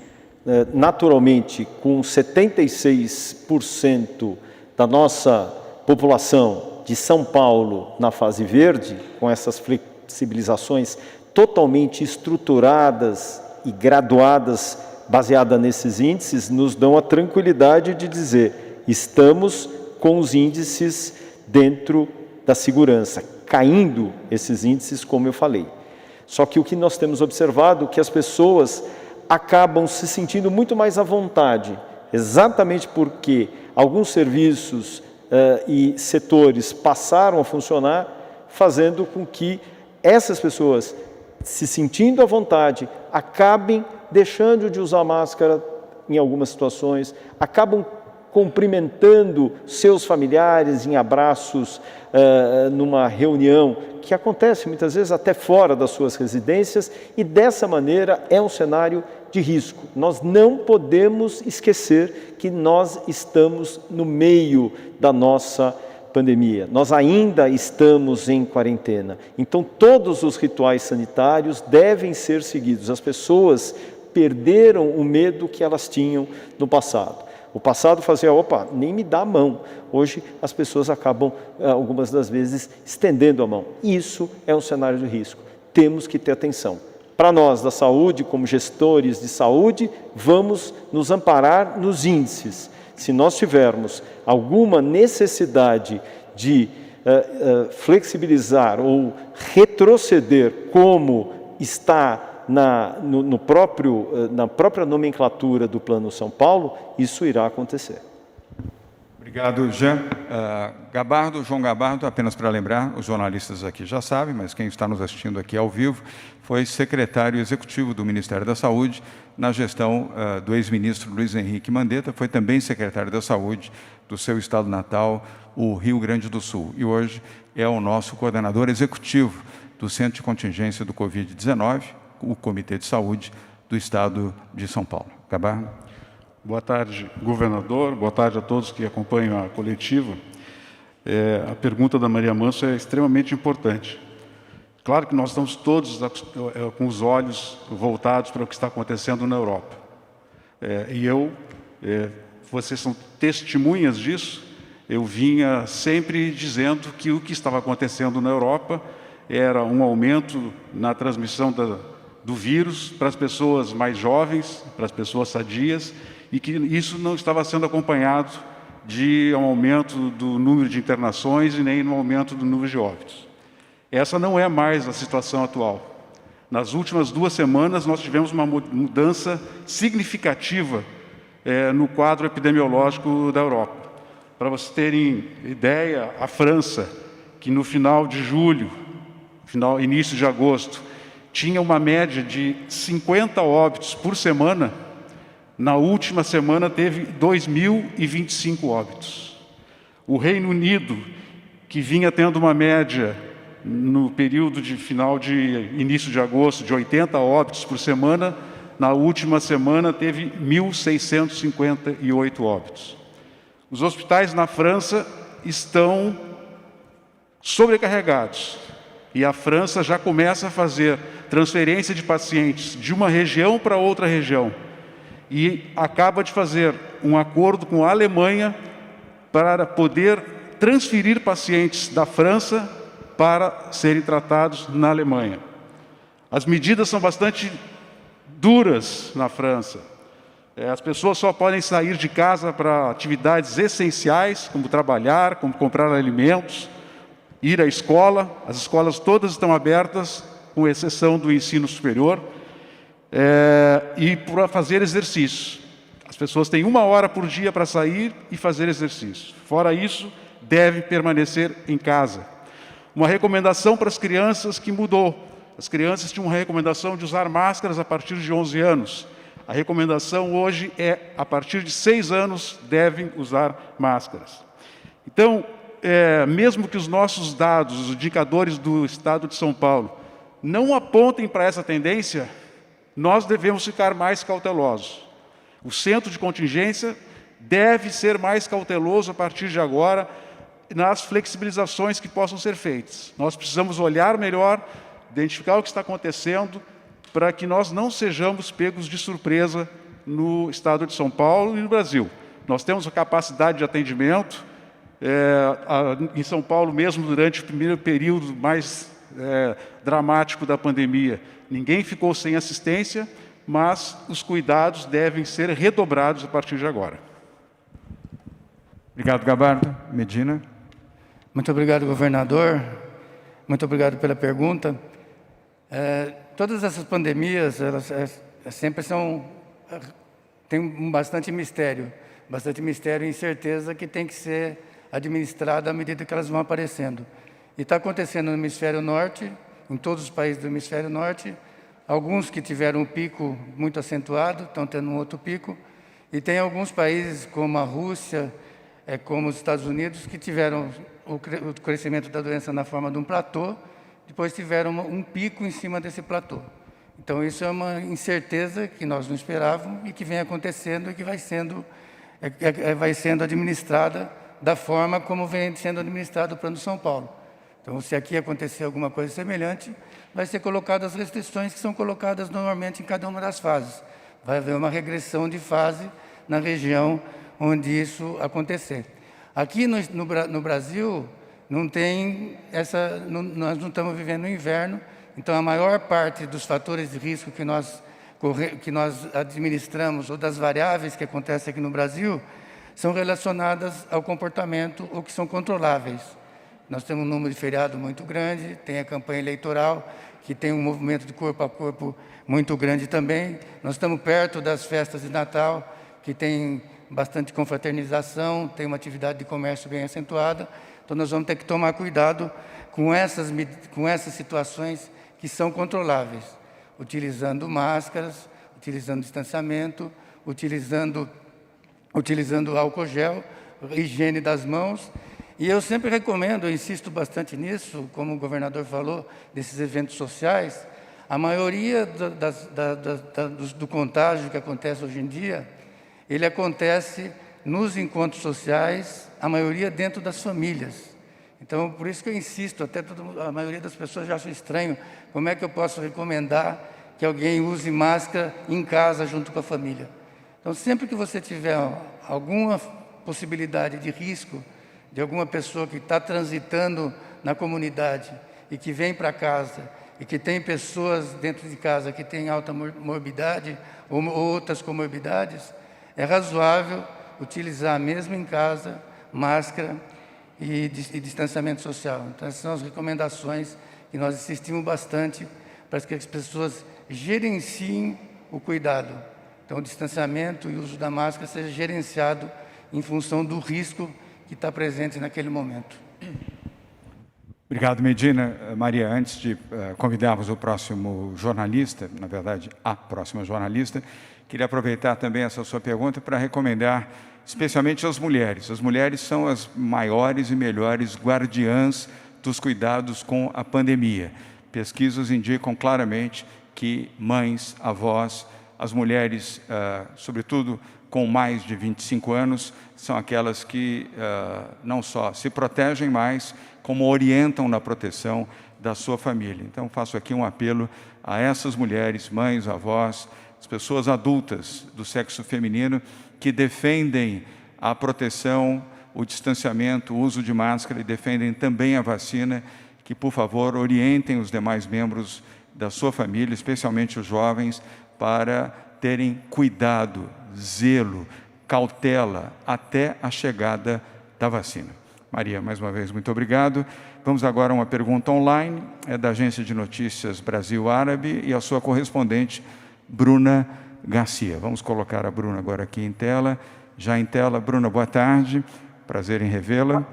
S5: naturalmente, com 76% da nossa população de São Paulo na fase verde, com essas flexibilizações totalmente estruturadas e graduadas, baseadas nesses índices, nos dão a tranquilidade de dizer, estamos com os índices dentro da segurança, caindo esses índices, como eu falei. Só que o que nós temos observado é que as pessoas acabam se sentindo muito mais à vontade, exatamente porque alguns serviços e setores passaram a funcionar, fazendo com que essas pessoas, se sentindo à vontade, acabem deixando de usar máscara em algumas situações, acabam cumprimentando seus familiares em abraços, numa reunião, que acontece muitas vezes até fora das suas residências, e dessa maneira é um cenário de risco. Nós não podemos esquecer que nós estamos no meio da nossa pandemia. Nós ainda estamos em quarentena. Então, todos os rituais sanitários devem ser seguidos. As pessoas perderam o medo que elas tinham no passado. O passado fazia, opa, nem me dá a mão. Hoje as pessoas acabam, algumas das vezes, estendendo a mão. Isso é um cenário de risco. Temos que ter atenção. Para nós da saúde, como gestores de saúde, vamos nos amparar nos índices. Se nós tivermos alguma necessidade de flexibilizar ou retroceder como está na própria nomenclatura do Plano São Paulo, isso irá acontecer.
S1: Obrigado, Jean. João Gabardo, apenas para lembrar, os jornalistas aqui já sabem, mas quem está nos assistindo aqui ao vivo, foi secretário executivo do Ministério da Saúde na gestão do ex-ministro Luiz Henrique Mandetta, foi também secretário da Saúde do seu estado natal, o Rio Grande do Sul, e hoje é o nosso coordenador executivo do Centro de Contingência do Covid-19, o Comitê de Saúde do Estado de São Paulo. Gabardo.
S10: Boa tarde, governador. Boa tarde a todos que acompanham a coletiva. A pergunta da Maria Manso é extremamente importante. Claro que nós estamos todos com os olhos voltados para o que está acontecendo na Europa. Vocês são testemunhas disso. Eu vinha sempre dizendo que o que estava acontecendo na Europa era um aumento na transmissão do vírus para as pessoas mais jovens, para as pessoas sadias, e que isso não estava sendo acompanhado de um aumento do número de internações e nem no aumento do número de óbitos. Essa não é mais a situação atual. Nas últimas 2 semanas, nós tivemos uma mudança significativa no quadro epidemiológico da Europa. Para vocês terem ideia, a França, que no final de julho, início de agosto, tinha uma média de 50 óbitos por semana, na última semana teve 2.025 óbitos. O Reino Unido, que vinha tendo uma média no período de início de agosto de 80 óbitos por semana, na última semana teve 1.658 óbitos. Os hospitais na França estão sobrecarregados e a França já começa a fazer transferência de pacientes de uma região para outra região. E acaba de fazer um acordo com a Alemanha para poder transferir pacientes da França para serem tratados na Alemanha. As medidas são bastante duras na França. As pessoas só podem sair de casa para atividades essenciais, como trabalhar, como comprar alimentos, ir à escola. As escolas todas estão abertas, com exceção do ensino superior. E para fazer exercício. As pessoas têm 1 hora por dia para sair e fazer exercício. Fora isso, devem permanecer em casa. Uma recomendação para as crianças que mudou. As crianças tinham uma recomendação de usar máscaras a partir de 11 anos. A recomendação hoje é, a partir de 6 anos, devem usar máscaras. Então, mesmo que os nossos dados, os indicadores do Estado de São Paulo, não apontem para essa tendência, nós devemos ficar mais cautelosos. O centro de contingência deve ser mais cauteloso a partir de agora nas flexibilizações que possam ser feitas. Nós precisamos olhar melhor, identificar o que está acontecendo, para que nós não sejamos pegos de surpresa no Estado de São Paulo e no Brasil. Nós temos a capacidade de atendimento. Em São Paulo, mesmo durante o primeiro período mais dramático da pandemia, ninguém ficou sem assistência, mas os cuidados devem ser redobrados a partir de agora.
S1: Obrigado, Gabardo. Medina.
S11: Muito obrigado, governador. Muito obrigado pela pergunta. Todas essas pandemias, elas sempre têm bastante mistério e incerteza que tem que ser administrada à medida que elas vão aparecendo. E está acontecendo no hemisfério norte, em todos os países do hemisfério norte, alguns que tiveram um pico muito acentuado, estão tendo um outro pico, e tem alguns países, como a Rússia, como os Estados Unidos, que tiveram o crescimento da doença na forma de um platô, depois tiveram um pico em cima desse platô. Então, isso é uma incerteza que nós não esperávamos e que vem acontecendo e que vai sendo administrada da forma como vem sendo administrado o Plano São Paulo. Então, se aqui acontecer alguma coisa semelhante, vai ser colocadas as restrições que são colocadas normalmente em cada uma das fases. Vai haver uma regressão de fase na região onde isso acontecer. Aqui no Brasil, nós não estamos vivendo no inverno, então a maior parte dos fatores de risco que nós administramos, ou das variáveis que acontecem aqui no Brasil, são relacionadas ao comportamento ou que são controláveis. nós temos um número de feriado muito grande, tem a campanha eleitoral, que tem um movimento de corpo a corpo muito grande também. Nós estamos perto das festas de Natal, que tem bastante confraternização, tem uma atividade de comércio bem acentuada. Então, nós vamos ter que tomar cuidado com essas situações que são controláveis, utilizando máscaras, utilizando distanciamento, utilizando álcool gel, higiene das mãos. E eu sempre recomendo, eu insisto bastante nisso, como o governador falou, desses eventos sociais, a maioria do contágio que acontece hoje em dia, ele acontece nos encontros sociais, a maioria dentro das famílias. Então, por isso que eu insisto, até a maioria das pessoas já acha estranho, como é que eu posso recomendar que alguém use máscara em casa junto com a família? Então, sempre que você tiver alguma possibilidade de risco, de alguma pessoa que está transitando na comunidade e que vem para casa e que tem pessoas dentro de casa que têm alta morbidade ou outras comorbidades, é razoável utilizar mesmo em casa máscara e distanciamento social. Então, essas são as recomendações que nós insistimos bastante para que as pessoas gerenciem o cuidado. Então, o distanciamento e o uso da máscara seja gerenciado em função do risco que está presente naquele momento.
S1: Obrigado, Medina. Maria, antes de convidarmos o próximo jornalista, na verdade, a próxima jornalista, queria aproveitar também essa sua pergunta para recomendar especialmente as mulheres. As mulheres são as maiores e melhores guardiãs dos cuidados com a pandemia. Pesquisas indicam claramente que mães, avós, as mulheres, sobretudo com mais de 25 anos, são aquelas que não só se protegem mais, como orientam na proteção da sua família. Então, faço aqui um apelo a essas mulheres, mães, avós, as pessoas adultas do sexo feminino que defendem a proteção, o distanciamento, o uso de máscara e defendem também a vacina, que, por favor, orientem os demais membros da sua família, especialmente os jovens, para terem cuidado, zelo, cautela até a chegada da vacina. Maria, mais uma vez, muito obrigado. Vamos agora a uma pergunta online, é da Agência de Notícias Brasil Árabe e a sua correspondente, Bruna Garcia. Vamos colocar a Bruna agora aqui em tela. Já em tela, Bruna, boa tarde. Prazer em revê-la.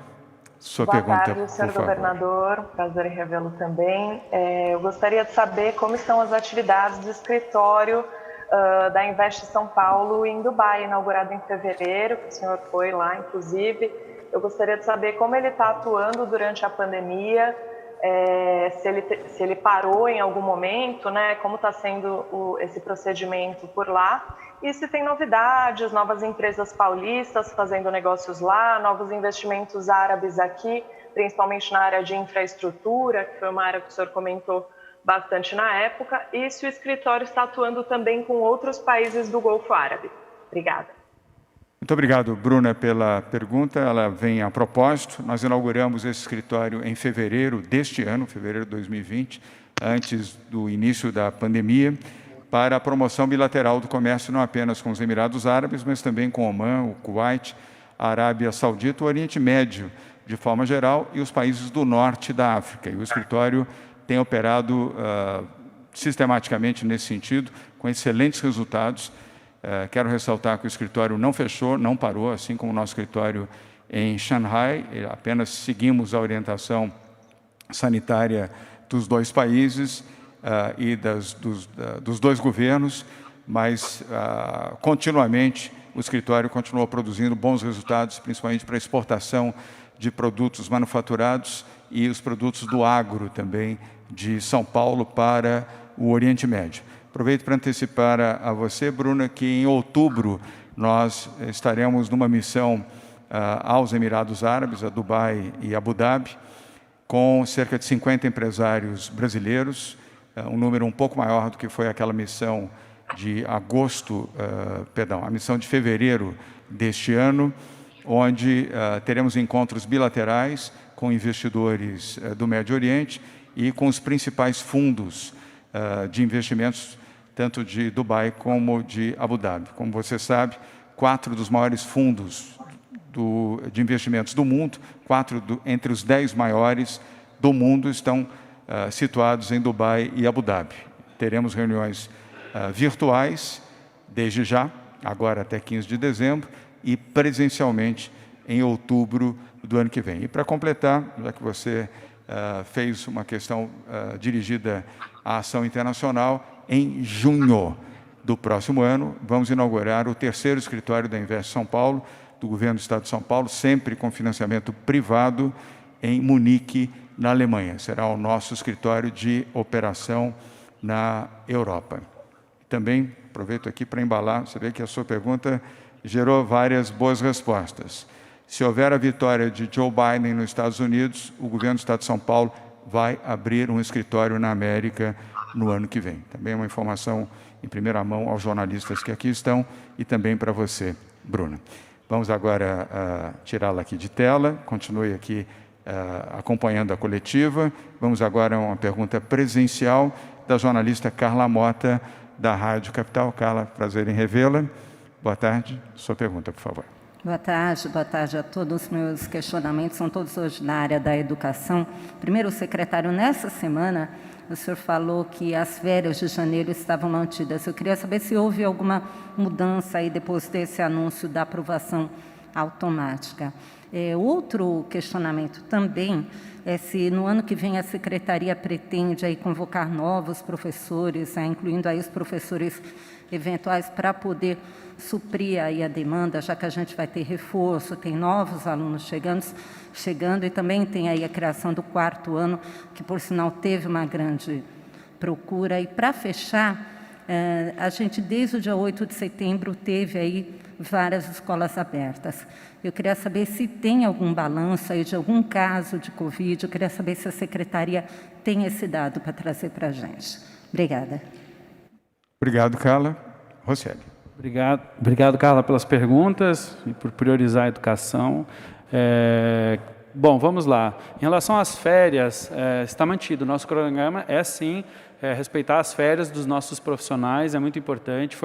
S1: Sua pergunta,
S12: boa tarde, senhor governador. Prazer em revê-lo também. Eu gostaria de saber como estão as atividades do escritório da Invest São Paulo em Dubai, inaugurado em fevereiro, que o senhor foi lá, inclusive. Eu gostaria de saber como ele está atuando durante a pandemia, se ele parou em algum momento, né? Como está sendo esse procedimento por lá, e se tem novidades, novas empresas paulistas fazendo negócios lá, novos investimentos árabes aqui, principalmente na área de infraestrutura, que foi uma área que o senhor comentou bastante na época, e se o escritório está atuando também com outros países do Golfo Árabe. Obrigada.
S1: Muito obrigado, Bruna, pela pergunta. Ela vem a propósito. Nós inauguramos esse escritório em fevereiro deste ano, fevereiro de 2020, antes do início da pandemia, para a promoção bilateral do comércio, não apenas com os Emirados Árabes, mas também com Omã, o Kuwait, a Arábia Saudita, o Oriente Médio, de forma geral, e os países do norte da África. E o escritório tem operado sistematicamente nesse sentido, com excelentes resultados. Quero ressaltar que o escritório não fechou, não parou, assim como o nosso escritório em Xangai. Apenas seguimos a orientação sanitária dos dois países e dos dois governos, mas continuamente o escritório continuou produzindo bons resultados, principalmente para a exportação de produtos manufaturados e os produtos do agro também de São Paulo para o Oriente Médio. Aproveito para antecipar a você, Bruna, que em outubro nós estaremos numa missão aos Emirados Árabes, a Dubai e Abu Dhabi, com cerca de 50 empresários brasileiros, um número um pouco maior do que foi aquela missão de a missão de fevereiro deste ano, onde teremos encontros bilaterais com investidores do Médio Oriente e com os principais fundos de investimentos, tanto de Dubai como de Abu Dhabi. Como você sabe, 4 dos maiores fundos de investimentos do mundo, 4 entre os 10 maiores do mundo estão situados em Dubai e Abu Dhabi. Teremos reuniões virtuais, desde já, agora até 15 de dezembro, e presencialmente em outubro do ano que vem. E para completar, já que você fez uma questão dirigida à ação internacional, em junho do próximo ano, vamos inaugurar o 3º escritório da Invest São Paulo, do Governo do Estado de São Paulo, sempre com financiamento privado, em Munique, na Alemanha. Será o nosso escritório de operação na Europa. Também aproveito aqui para embalar, você vê que a sua pergunta gerou várias boas respostas. Se houver a vitória de Joe Biden nos Estados Unidos, o Governo do Estado de São Paulo vai abrir um escritório na América no ano que vem. Também uma informação em primeira mão aos jornalistas que aqui estão e também para você, Bruna. Vamos agora tirá-la aqui de tela, continue aqui acompanhando a coletiva. Vamos agora a uma pergunta presencial da jornalista Carla Mota, da Rádio Capital. Carla, prazer em revê-la. Boa tarde, sua pergunta, por favor.
S13: Boa tarde a todos. Meus questionamentos são todos hoje na área da educação. Primeiro, secretário, nessa semana, o senhor falou que as férias de janeiro estavam mantidas. Eu queria saber se houve alguma mudança aí depois desse anúncio da aprovação automática. Outro questionamento também é se no ano que vem a Secretaria pretende aí convocar novos professores, incluindo aí os professores eventuais, para poder suprir aí a demanda, já que a gente vai ter reforço, tem novos alunos chegando e também tem aí a criação do 4º ano, que por sinal teve uma grande procura. E para fechar, a gente desde o dia 8 de setembro teve aí várias escolas abertas. Eu queria saber se tem algum balanço aí de algum caso de Covid, eu queria saber se a Secretaria tem esse dado para trazer para a gente. Obrigada.
S1: Obrigado, Carla. Rocieli.
S2: Obrigado, Carla, pelas perguntas e por priorizar a educação. Bom, vamos lá. Em relação às férias, está mantido. O nosso cronograma é, sim, respeitar as férias dos nossos profissionais, é muito importante.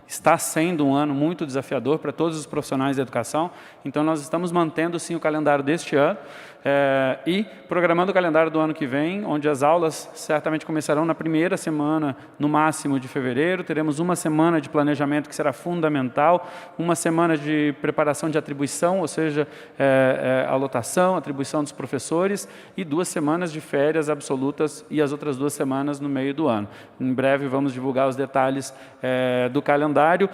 S2: Está sendo um ano muito desafiador para todos os profissionais da educação, então nós estamos mantendo, sim, o calendário deste ano e programando o calendário do ano que vem, onde as aulas certamente começarão na primeira semana, no máximo, de fevereiro. Teremos uma semana de planejamento que será fundamental, uma semana de preparação de atribuição, ou seja, a lotação, atribuição dos professores, e 2 semanas de férias absolutas e as outras 2 semanas no meio do ano. Em breve vamos divulgar os detalhes do calendário.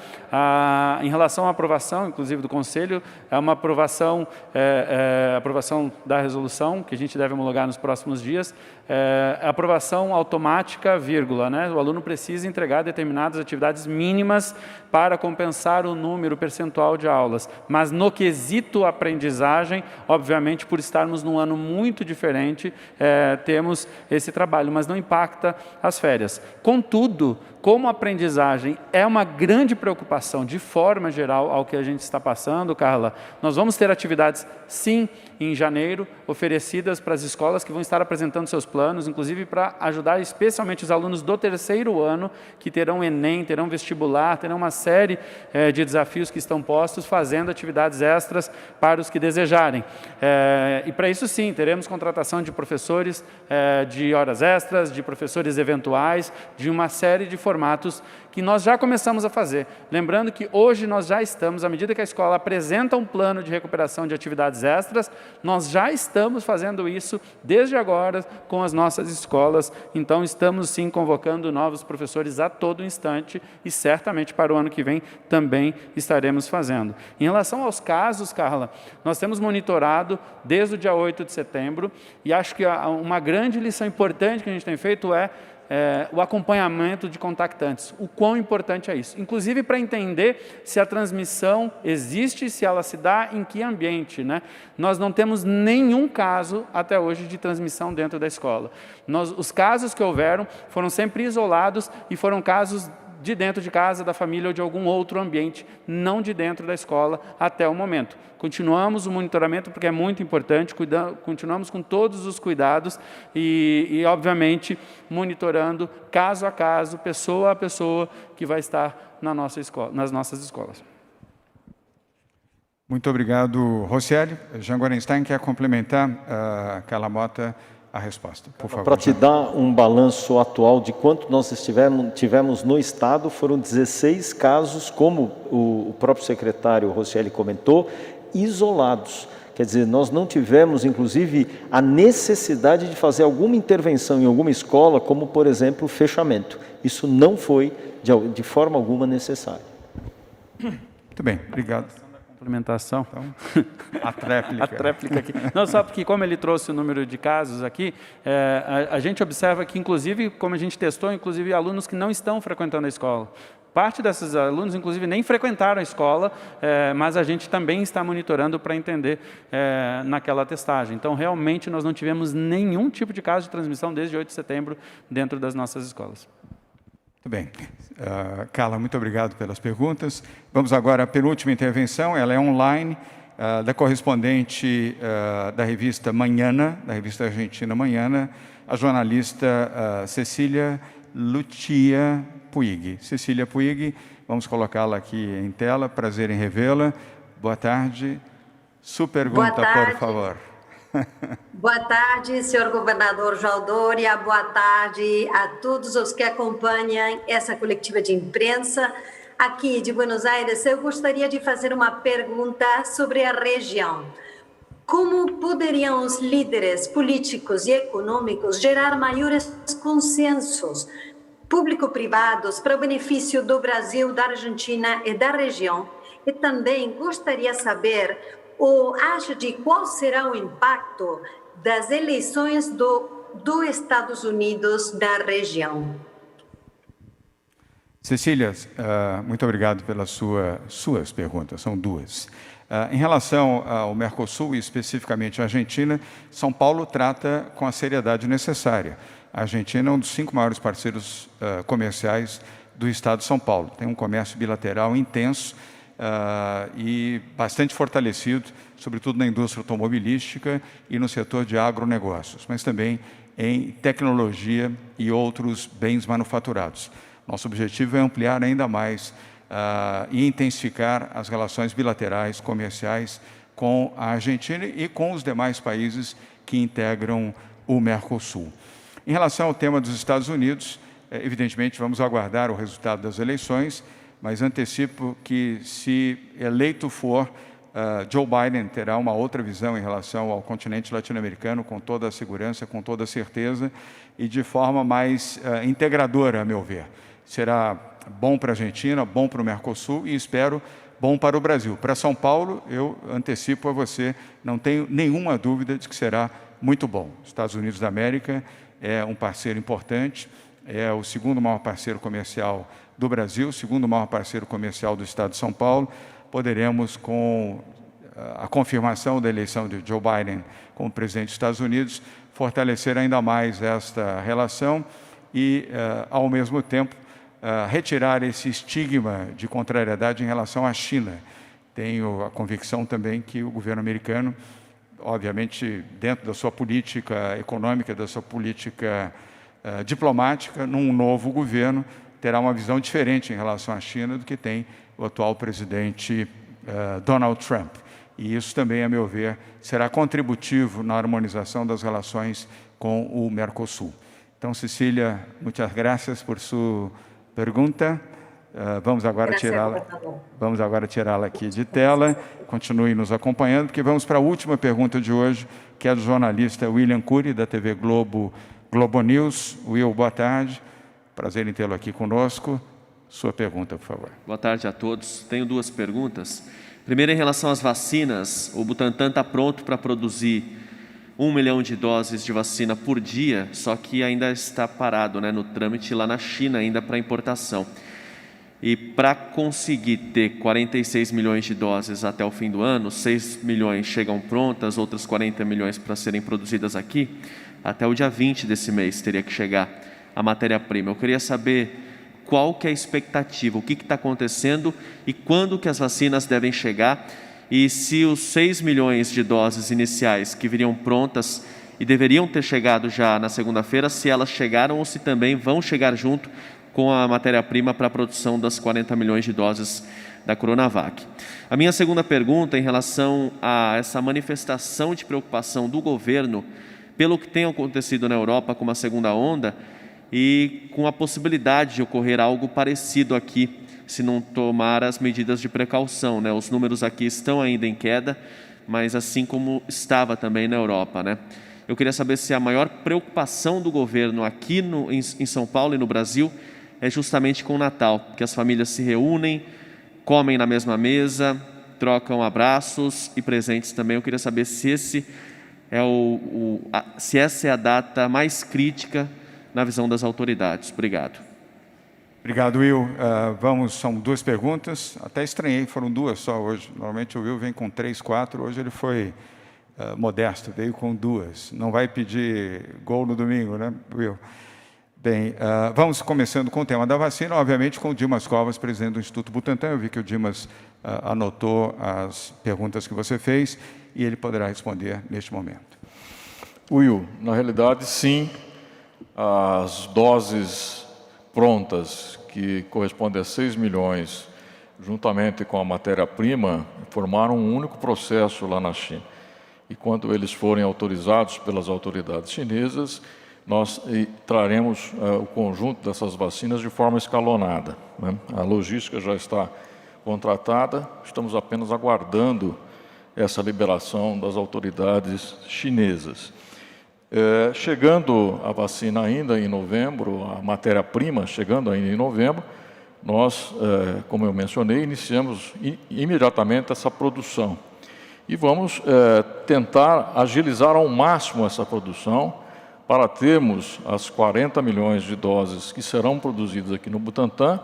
S2: Em relação à aprovação, inclusive do Conselho, é uma aprovação da resolução, que a gente deve homologar nos próximos dias, aprovação automática, vírgula, né? O aluno precisa entregar determinadas atividades mínimas para compensar o número percentual de aulas, mas no quesito aprendizagem, obviamente, por estarmos num ano muito diferente, temos esse trabalho, mas não impacta as férias. Contudo, como a aprendizagem é uma grande preocupação, de forma geral, ao que a gente está passando, Carla, nós vamos ter atividades, sim, em janeiro, oferecidas para as escolas que vão estar apresentando seus planos, inclusive para ajudar especialmente os alunos do 3º ano, que terão Enem, terão vestibular, terão uma série de desafios que estão postos, fazendo atividades extras para os que desejarem. E para isso, sim, teremos contratação de professores de horas extras, de professores eventuais, de uma série de formatos que nós já começamos a fazer. Lembrando que hoje nós já estamos, à medida que a escola apresenta um plano de recuperação de atividades extras, nós já estamos fazendo isso desde agora com as nossas escolas. Então, estamos sim convocando novos professores a todo instante e certamente para o ano que vem também estaremos fazendo. Em relação aos casos, Carla, nós temos monitorado desde o dia 8 de setembro e acho que uma grande lição importante que a gente tem feito é o acompanhamento de contactantes, o quão importante é isso. Inclusive para entender se a transmissão existe, se ela se dá, em que ambiente, né? Nós não temos nenhum caso até hoje de transmissão dentro da escola. Os casos que houveram foram sempre isolados e foram casos de dentro de casa, da família ou de algum outro ambiente, não de dentro da escola até o momento. Continuamos o monitoramento porque é muito importante, continuamos com todos os cuidados e obviamente, monitorando caso a caso, pessoa a pessoa que vai estar nas nossas escolas.
S1: Muito obrigado, Rocieli. Jean Gorenstein quer complementar, Carla Mota, a resposta, por favor.
S5: Para te dar um balanço atual de quanto nós tivemos no Estado, foram 16 casos, como o próprio secretário Rocieli comentou, isolados. Quer dizer, nós não tivemos, inclusive, a necessidade de fazer alguma intervenção em alguma escola, como, por exemplo, o fechamento. Isso não foi, de forma alguma, necessário.
S1: Muito bem, obrigado.
S2: Complementação.
S1: Então, a tréplica.
S2: A tréplica aqui. Não, só porque como ele trouxe o número de casos aqui, a gente observa que, inclusive, como a gente testou, inclusive alunos que não estão frequentando a escola. Parte desses alunos, inclusive, nem frequentaram a escola, mas a gente também está monitorando para entender naquela testagem. Então, realmente, nós não tivemos nenhum tipo de caso de transmissão desde 8 de setembro dentro das nossas escolas.
S1: Muito bem. Carla, muito obrigado pelas perguntas. Vamos agora à penúltima intervenção, ela é online, da correspondente da revista Manhana, da revista argentina Manhana, a jornalista Cecília Lucia Puig. Cecília Puig, vamos colocá-la aqui em tela, prazer em revê-la. Boa tarde. Sua pergunta, por favor.
S14: Boa tarde, senhor governador João Dória. Boa tarde a todos os que acompanham essa coletiva de imprensa aqui de Buenos Aires. Eu gostaria de fazer uma pergunta sobre a região. Como poderiam os líderes políticos e econômicos gerar maiores consensos público-privados para o benefício do Brasil, da Argentina e da região? E também gostaria de saber acha de qual será o impacto das eleições dos Estados Unidos da região.
S1: Cecília, muito obrigado pelas suas perguntas, são duas. Em relação ao Mercosul e especificamente à Argentina, São Paulo trata com a seriedade necessária. A Argentina é um dos 5 maiores parceiros comerciais do Estado de São Paulo. Tem um comércio bilateral intenso, e bastante fortalecido, sobretudo na indústria automobilística e no setor de agronegócios, mas também em tecnologia e outros bens manufaturados. Nosso objetivo é ampliar ainda mais e intensificar as relações bilaterais comerciais com a Argentina e com os demais países que integram o Mercosul. Em relação ao tema dos Estados Unidos, evidentemente vamos aguardar o resultado das eleições, mas antecipo que, se eleito for, Joe Biden terá uma outra visão em relação ao continente latino-americano, com toda a segurança, com toda a certeza, e de forma mais integradora, a meu ver. Será bom para a Argentina, bom para o Mercosul e, espero, bom para o Brasil. Para São Paulo, eu antecipo a você, não tenho nenhuma dúvida de que será muito bom. Os Estados Unidos da América é um parceiro importante, é o segundo maior parceiro comercial do Brasil, o segundo maior parceiro comercial do Estado de São Paulo. Poderemos, com a confirmação da eleição de Joe Biden como presidente dos Estados Unidos, fortalecer ainda mais esta relação e, ao mesmo tempo, retirar esse estigma de contrariedade em relação à China. Tenho a convicção também que o governo americano, obviamente, dentro da sua política econômica, da sua política diplomática, num novo governo, terá uma visão diferente em relação à China do que tem o atual presidente Donald Trump. E isso também, a meu ver, será contributivo na harmonização das relações com o Mercosul. Então, Cecília, muitas graças por sua pergunta. Vamos agora tirá-la aqui de tela. Continue nos acompanhando, porque vamos para a última pergunta de hoje, que é do jornalista William Cury, da TV Globo News. Will, boa tarde. Prazer em tê-lo aqui conosco. Sua pergunta, por favor.
S15: Boa tarde a todos. Tenho 2 perguntas. Primeiro, em relação às vacinas, o Butantan está pronto para produzir 1 milhão de doses de vacina por dia, só que ainda está parado, no trâmite lá na China, ainda para importação. E para conseguir ter 46 milhões de doses até o fim do ano, 6 milhões chegam prontas, outras 40 milhões para serem produzidas aqui, até o dia 20 desse mês teria que chegar a matéria-prima. Eu queria saber qual que é a expectativa, o que está acontecendo e quando que as vacinas devem chegar, e se os 6 milhões de doses iniciais que viriam prontas e deveriam ter chegado já na segunda-feira, se elas chegaram ou se também vão chegar junto com a matéria-prima para a produção das 40 milhões de doses da Coronavac. A minha segunda pergunta é em relação a essa manifestação de preocupação do governo pelo que tem acontecido na Europa com uma segunda onda e com a possibilidade de ocorrer algo parecido aqui, se não tomar as medidas de precaução, né? Os números aqui estão ainda em queda, mas assim como estava também na Europa, né? Eu queria saber se a maior preocupação do governo aqui em São Paulo e no Brasil é justamente com o Natal, que as famílias se reúnem, comem na mesma mesa, trocam abraços e presentes também. Eu queria saber se essa é a data mais crítica na visão das autoridades. Obrigado.
S1: Obrigado, Will. São duas perguntas. Até estranhei, foram duas só hoje. Normalmente o Will vem com 3, 4. Hoje ele foi modesto, veio com 2. Não vai pedir gol no domingo, né, Will? Bem, vamos começando com o tema da vacina, obviamente com o Dimas Covas, presidente do Instituto Butantan. Eu vi que o Dimas anotou as perguntas que você fez e ele poderá responder neste momento.
S7: Will, na realidade, sim, as doses prontas, que correspondem a 6 milhões, juntamente com a matéria-prima, formaram um único processo lá na China. E quando eles forem autorizados pelas autoridades chinesas, nós traremos o conjunto dessas vacinas de forma escalonada, né? A logística já está contratada, estamos apenas aguardando essa liberação das autoridades chinesas. Chegando a vacina ainda em novembro, a matéria-prima chegando ainda em novembro, nós, como eu mencionei, iniciamos imediatamente essa produção. E vamos tentar agilizar ao máximo essa produção para termos as 40 milhões de doses que serão produzidas aqui no Butantan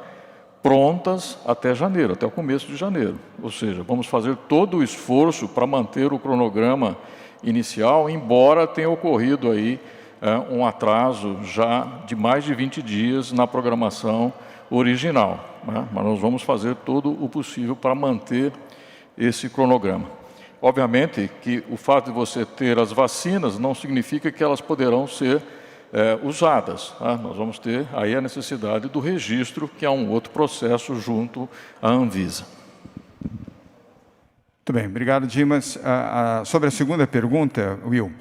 S7: prontas até janeiro, até o começo de janeiro. Ou seja, vamos fazer todo o esforço para manter o cronograma inicial, embora tenha ocorrido aí um atraso já de mais de 20 dias na programação original, né? Mas nós vamos fazer todo o possível para manter esse cronograma. Obviamente que o fato de você ter as vacinas não significa que elas poderão ser usadas, tá? Nós vamos ter aí a necessidade do registro, que é um outro processo junto à Anvisa.
S1: Muito bem, obrigado, Dimas. Sobre a segunda pergunta, Will,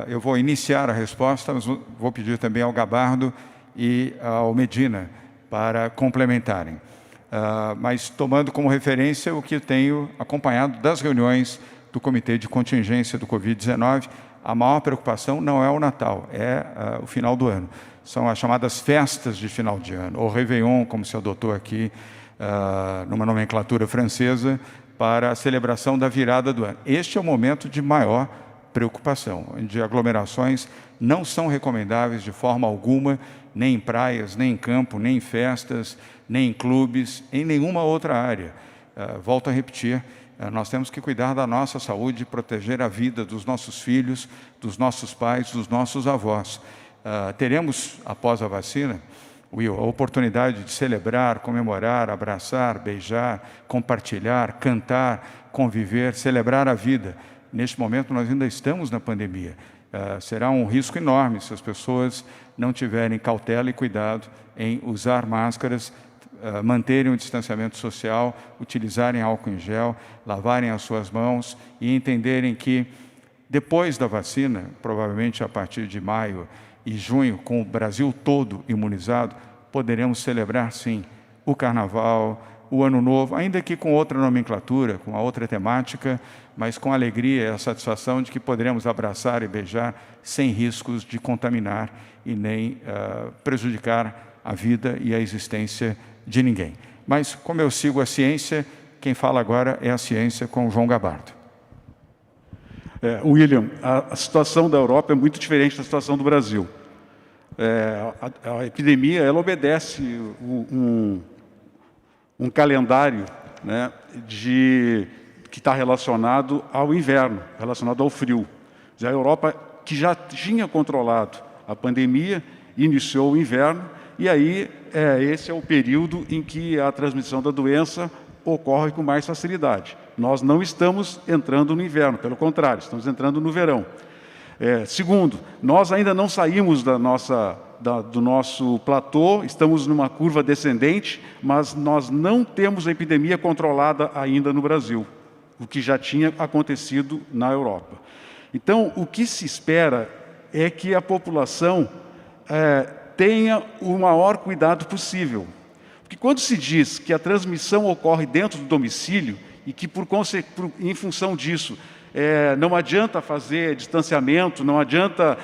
S1: eu vou iniciar a resposta, mas vou pedir também ao Gabardo e ao Medina para complementarem. Mas tomando como referência o que tenho acompanhado das reuniões do Comitê de Contingência do Covid-19, a maior preocupação não é o Natal, é o final do ano. São as chamadas festas de final de ano, ou Réveillon, como se adotou aqui, numa nomenclatura francesa, para a celebração da virada do ano. Este é o momento de maior preocupação, onde aglomerações não são recomendáveis de forma alguma, nem em praias, nem em campo, nem em festas, nem em clubes, em nenhuma outra área. Volto a repetir, nós temos que cuidar da nossa saúde, proteger a vida dos nossos filhos, dos nossos pais, dos nossos avós. Teremos, após a vacina, Will, a oportunidade de celebrar, comemorar, abraçar, beijar, compartilhar, cantar, conviver, celebrar a vida. Neste momento, nós ainda estamos na pandemia. Será um risco enorme se as pessoas não tiverem cautela e cuidado em usar máscaras, manterem o distanciamento social, utilizarem álcool em gel, lavarem as suas mãos e entenderem que, depois da vacina, provavelmente a partir de maio e junho, com o Brasil todo imunizado, poderemos celebrar, sim, o Carnaval, o Ano Novo, ainda que com outra nomenclatura, com a outra temática, mas com alegria e a satisfação de que poderemos abraçar e beijar sem riscos de contaminar e nem prejudicar a vida e a existência de ninguém. Mas, como eu sigo a ciência, quem fala agora é a ciência com o João Gabardo.
S10: William, a situação da Europa é muito diferente da situação do Brasil. A epidemia, ela obedece um calendário, né, que está relacionado ao inverno, relacionado ao frio. A Europa, que já tinha controlado a pandemia, iniciou o inverno, e aí esse é o período em que a transmissão da doença ocorre com mais facilidade. Nós não estamos entrando no inverno, pelo contrário, estamos entrando no verão. Segundo, nós ainda não saímos do nosso platô, estamos numa curva descendente, mas nós não temos a epidemia controlada ainda no Brasil, o que já tinha acontecido na Europa. Então, o que se espera é que a população tenha o maior cuidado possível. Porque quando se diz que a transmissão ocorre dentro do domicílio e que, em função disso, não adianta fazer distanciamento, não adianta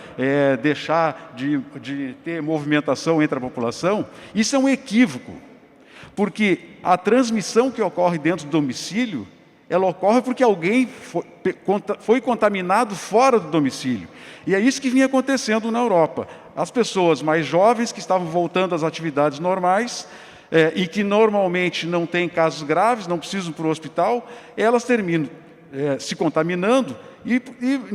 S10: deixar de ter movimentação entre a população, isso é um equívoco. Porque a transmissão que ocorre dentro do domicílio, ela ocorre porque alguém foi contaminado fora do domicílio. E é isso que vinha acontecendo na Europa. As pessoas mais jovens que estavam voltando às atividades normais e que normalmente não têm casos graves, não precisam para o hospital, elas terminam se contaminando e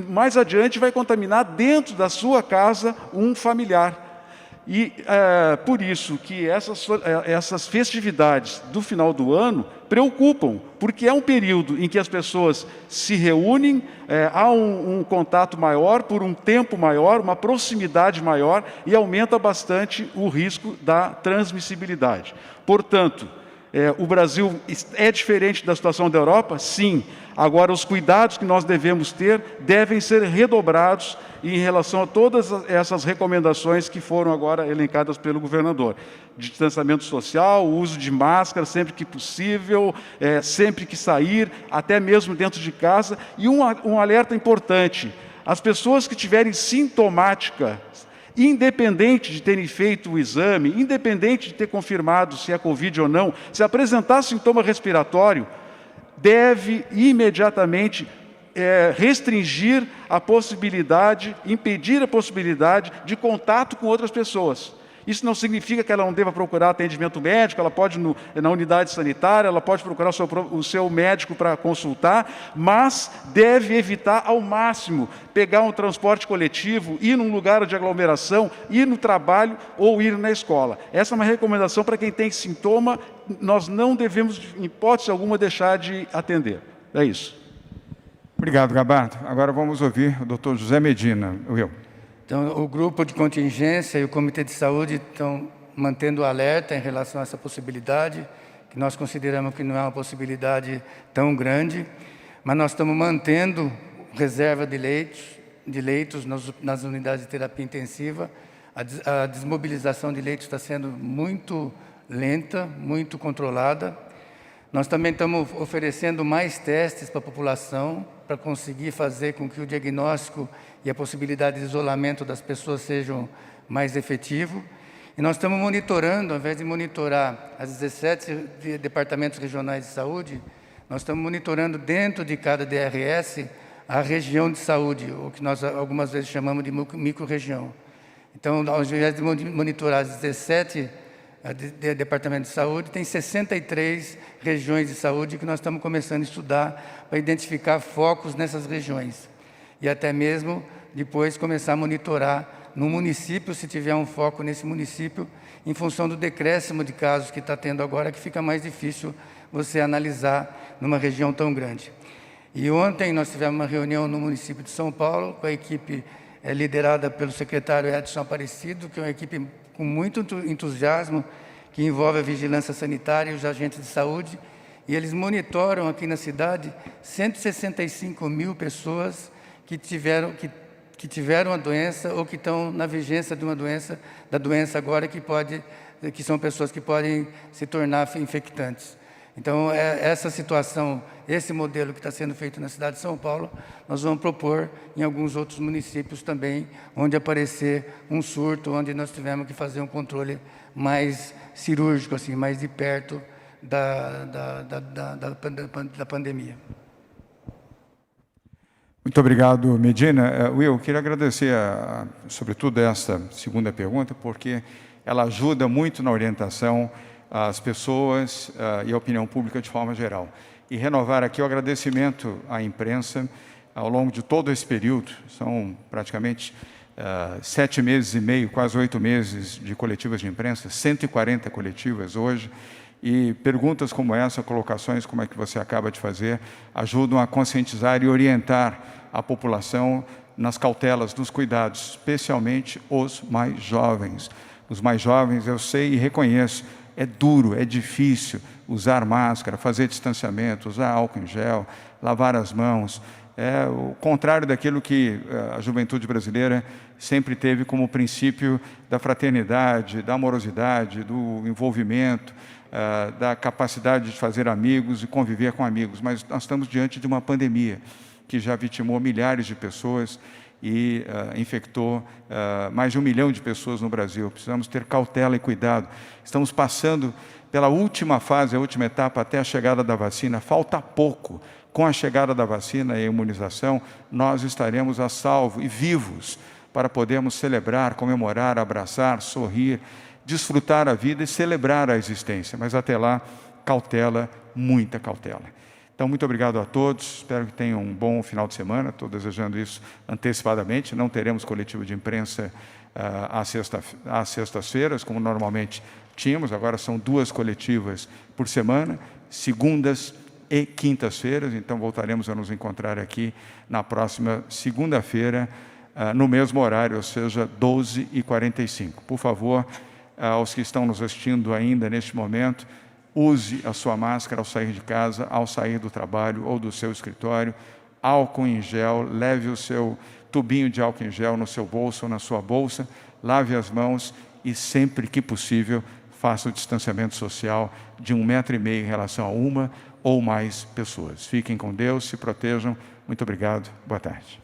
S10: mais adiante vai contaminar dentro da sua casa um familiar. E por isso que essas festividades do final do ano preocupam, porque é um período em que as pessoas se reúnem, há um contato maior, por um tempo maior, uma proximidade maior e aumenta bastante o risco da transmissibilidade. Portanto, o Brasil é diferente da situação da Europa? Sim. Agora, os cuidados que nós devemos ter devem ser redobrados em relação a todas essas recomendações que foram agora elencadas pelo governador. Distanciamento social, uso de máscara sempre que possível, sempre que sair, até mesmo dentro de casa. E um alerta importante, as pessoas que tiverem sintomática, independente de terem feito o exame, independente de ter confirmado se é Covid ou não, se apresentar sintoma respiratório, deve imediatamente restringir a possibilidade, impedir a possibilidade de contato com outras pessoas. Isso não significa que ela não deva procurar atendimento médico, ela pode, na unidade sanitária, ela pode procurar o seu médico para consultar, mas deve evitar ao máximo pegar um transporte coletivo, ir num lugar de aglomeração, ir no trabalho ou ir na escola. Essa é uma recomendação para quem tem sintoma, nós não devemos, em hipótese alguma, deixar de atender. É isso.
S1: Obrigado, Gabardo. Agora vamos ouvir o doutor José Medina. Will.
S11: Então, o grupo de contingência e o Comitê de Saúde estão mantendo o alerta em relação a essa possibilidade, que nós consideramos que não é uma possibilidade tão grande, mas nós estamos mantendo reserva de leitos nas unidades de terapia intensiva. A desmobilização de leitos está sendo muito lenta, muito controlada. Nós também estamos oferecendo mais testes para a população, para conseguir fazer com que o diagnóstico e a possibilidade de isolamento das pessoas sejam mais efetivo. E nós estamos monitorando, ao invés de monitorar as 17 departamentos regionais de saúde, nós estamos monitorando dentro de cada DRS a região de saúde, o que nós algumas vezes chamamos de micro-região. Então, ao invés de monitorar as 17 departamentos de saúde, tem 63 regiões de saúde que nós estamos começando a estudar para identificar focos nessas regiões. E até mesmo depois começar a monitorar no município, se tiver um foco nesse município, em função do decréscimo de casos que está tendo agora, que fica mais difícil você analisar numa região tão grande. E ontem nós tivemos uma reunião no município de São Paulo, com a equipe liderada pelo secretário Edson Aparecido, que é uma equipe com muito entusiasmo, que envolve a vigilância sanitária e os agentes de saúde, e eles monitoram aqui na cidade 165 mil pessoas que tiveram a doença ou que estão na vigência de da doença agora, que são pessoas que podem se tornar infectantes. Então, essa situação, esse modelo que está sendo feito na cidade de São Paulo, nós vamos propor em alguns outros municípios também, onde aparecer um surto, onde nós tivemos que fazer um controle mais cirúrgico, assim, mais de perto da pandemia.
S1: Muito obrigado, Medina. Will, queria agradecer, sobretudo, esta segunda pergunta, porque ela ajuda muito na orientação às pessoas e à opinião pública de forma geral. E renovar aqui o agradecimento à imprensa ao longo de todo esse período, são praticamente 7 meses e meio, quase 8 meses de coletivas de imprensa, 140 coletivas hoje, e perguntas como essa, colocações como é que você acaba de fazer, ajudam a conscientizar e orientar a população nas cautelas, nos cuidados, especialmente os mais jovens. Os mais jovens, eu sei e reconheço, é duro, é difícil usar máscara, fazer distanciamento, usar álcool em gel, lavar as mãos. É o contrário daquilo que a juventude brasileira sempre teve como princípio da fraternidade, da amorosidade, do envolvimento, da capacidade de fazer amigos e conviver com amigos. Mas nós estamos diante de uma pandemia que já vitimou milhares de pessoas e infectou mais de 1 milhão de pessoas no Brasil. Precisamos ter cautela e cuidado. Estamos passando pela última fase, a última etapa, até a chegada da vacina. Falta pouco. Com a chegada da vacina e a imunização, nós estaremos a salvo e vivos para podermos celebrar, comemorar, abraçar, sorrir, desfrutar a vida e celebrar a existência. Mas até lá, cautela, muita cautela. Então, muito obrigado a todos. Espero que tenham um bom final de semana. Estou desejando isso antecipadamente. Não teremos coletivo de imprensa às sextas-feiras, como normalmente tínhamos. Agora são 2 coletivas por semana, segundas e quintas-feiras. Então, voltaremos a nos encontrar aqui na próxima segunda-feira, no mesmo horário, ou seja, 12h45. Por favor, aos que estão nos assistindo ainda neste momento, use a sua máscara ao sair de casa, ao sair do trabalho ou do seu escritório, álcool em gel, leve o seu tubinho de álcool em gel no seu bolso ou na sua bolsa, lave as mãos e, sempre que possível, faça o distanciamento social de 1,5 metro em relação a uma ou mais pessoas. Fiquem com Deus, se protejam. Muito obrigado, boa tarde.